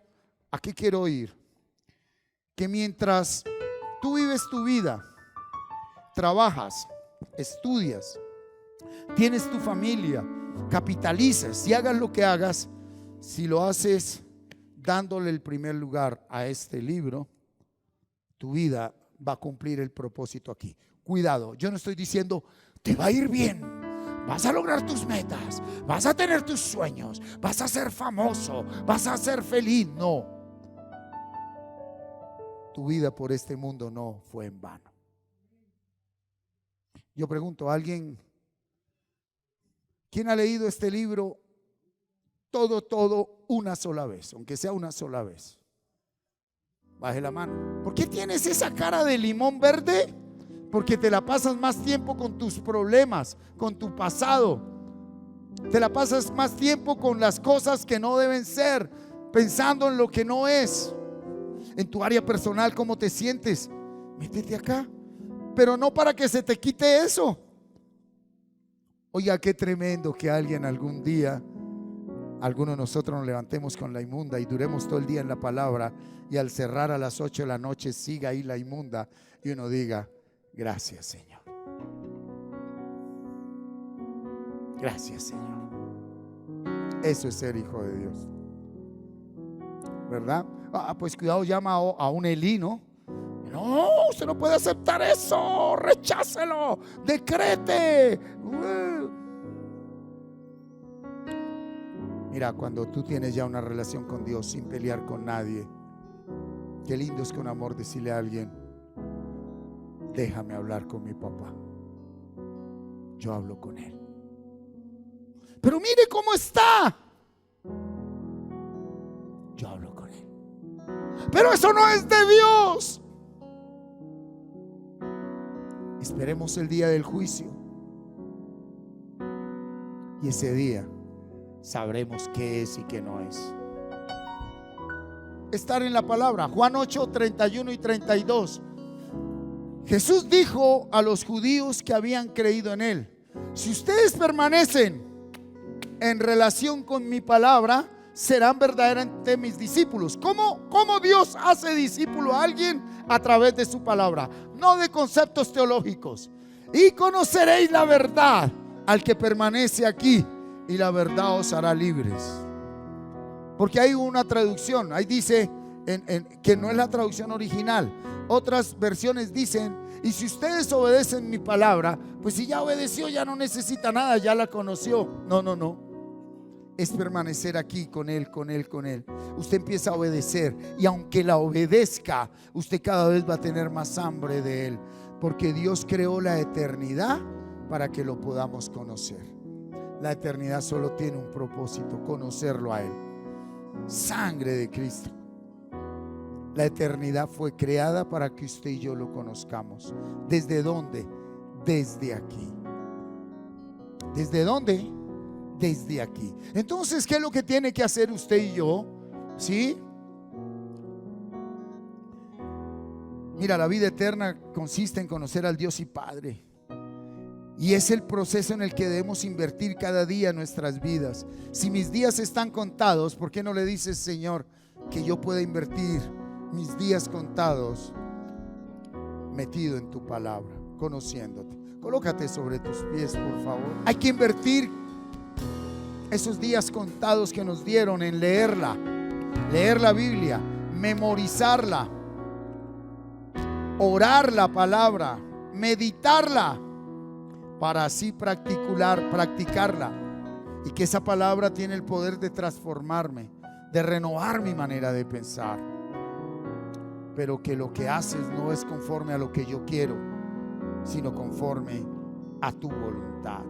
aquí quiero ir, que mientras tú vives tu vida, trabajas, estudias, tienes tu familia, capitalizas y hagas lo que hagas, si lo haces dándole el primer lugar a este libro, tu vida va a cumplir el propósito aquí. Cuidado, yo no estoy diciendo te va a ir bien, vas a lograr tus metas, vas a tener tus sueños, vas a ser famoso, vas a ser feliz. No, tu vida por este mundo no fue en vano. Yo pregunto a alguien: ¿quién ha leído este libro todo una sola vez? Aunque sea una sola vez. Baje la mano. ¿Por qué tienes esa cara de limón verde? Porque te la pasas más tiempo con tus problemas, con tu pasado. Te la pasas más tiempo con las cosas que no deben ser, pensando en lo que no es. En tu área personal, ¿cómo te sientes? Métete acá, pero no para que se te quite eso. Oiga, qué tremendo que alguien algún día, algunos de nosotros nos levantemos con la inmunda y duremos todo el día en la palabra, y al cerrar a las 8 de la noche siga ahí la inmunda, y uno diga: gracias, Señor. Gracias, Señor. Eso es ser hijo de Dios, ¿verdad? Pues cuidado, llama a un Elí, ¿no? No, usted no puede aceptar eso, rechácelo, decrete. Mira, cuando tú tienes ya una relación con Dios sin pelear con nadie, qué lindo es con amor decirle a alguien: déjame hablar con mi papá, yo hablo con él. Pero mire cómo está, yo hablo con él. Pero eso no es de Dios. Esperemos el día del juicio, y ese día sabremos qué es y qué no es. Estar en la palabra. Juan 8, 31 y 32. Jesús dijo a los judíos que habían creído en él: si ustedes permanecen en relación con mi palabra, serán verdaderamente mis discípulos. ¿Cómo Dios hace discípulo a alguien? A través de su palabra, no de conceptos teológicos. Y conoceréis la verdad, al que permanece aquí, y la verdad os hará libres. Porque hay una traducción, ahí dice que no es la traducción original. Otras versiones dicen: y si ustedes obedecen mi palabra, pues si ya obedeció, ya no necesita nada, ya la conoció. No. Es permanecer aquí con él, con él, con él. Usted empieza a obedecer, y aunque la obedezca, usted cada vez va a tener más hambre de él, porque Dios creó la eternidad para que lo podamos conocer. La eternidad solo tiene un propósito: conocerlo a él. Sangre de Cristo. La eternidad fue creada para que usted y yo lo conozcamos. ¿Desde dónde? Desde aquí. ¿Desde dónde? Desde aquí. Entonces, ¿qué es lo que tiene que hacer usted y yo? ¿Sí? Mira, la vida eterna consiste en conocer al Dios y Padre, y es el proceso en el que debemos invertir cada día nuestras vidas. Si mis días están contados, ¿por qué no le dices: Señor, que yo pueda invertir mis días contados metido en tu palabra, conociéndote? Colócate sobre tus pies, por favor. Hay que invertir esos días contados que nos dieron en leer la Biblia, memorizarla, orar la palabra, meditarla, para así practicarla, y que esa palabra tiene el poder de transformarme, de renovar mi manera de pensar. Pero que lo que haces no es conforme a lo que yo quiero, sino conforme a tu voluntad.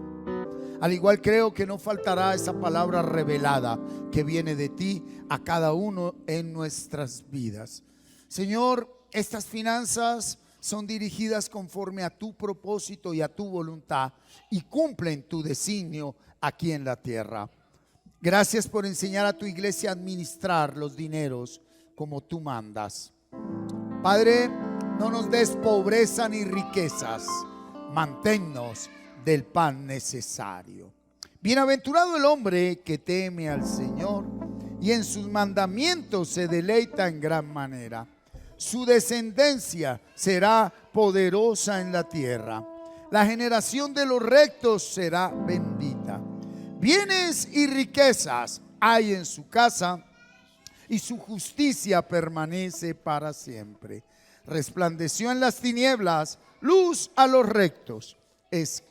Al igual, creo que no faltará esa palabra revelada que viene de ti a cada uno en nuestras vidas. Señor, estas finanzas son dirigidas conforme a tu propósito y a tu voluntad, y cumplen tu designio aquí en la tierra. Gracias por enseñar a tu iglesia a administrar los dineros como tú mandas. Padre, no nos des pobreza ni riquezas, manténnos del pan necesario. Bienaventurado el hombre que teme al Señor y en sus mandamientos se deleita en gran manera. Su descendencia será poderosa en la tierra. La generación de los rectos será bendita. Bienes y riquezas hay en su casa, y su justicia permanece para siempre. Resplandeció en las tinieblas luz a los rectos. Es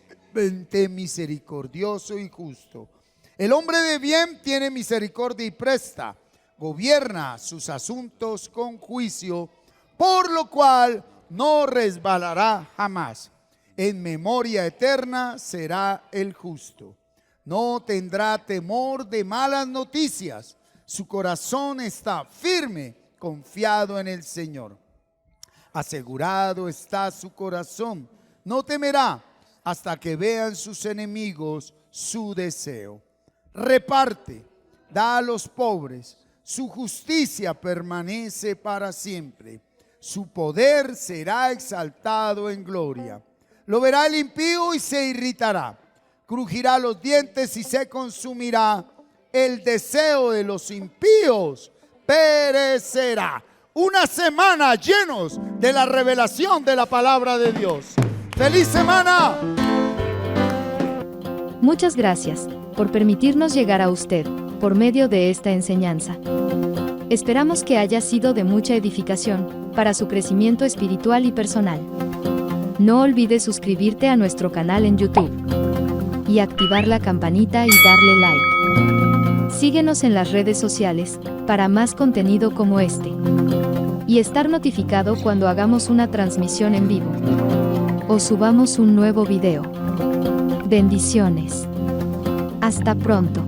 misericordioso y justo. El hombre de bien tiene misericordia y presta. Gobierna sus asuntos con juicio, por lo cual no resbalará jamás. En memoria eterna será el justo. No tendrá temor de malas noticias. Su corazón está firme, confiado en el Señor. Asegurado está su corazón. No temerá hasta que vean sus enemigos su deseo. reparte, da a los pobres. Su justicia permanece para siempre. Su poder será exaltado en gloria. Lo verá el impío y se irritará. Crujirá los dientes y se consumirá. El deseo de los impíos perecerá. Una semana llenos de la revelación de la palabra de Dios. ¡Feliz semana! Muchas gracias por permitirnos llegar a usted por medio de esta enseñanza. Esperamos que haya sido de mucha edificación para su crecimiento espiritual y personal. No olvides suscribirte a nuestro canal en YouTube y activar la campanita y darle like. Síguenos en las redes sociales para más contenido como este y estar notificado cuando hagamos una transmisión en vivo o subamos un nuevo video. Bendiciones. Hasta pronto.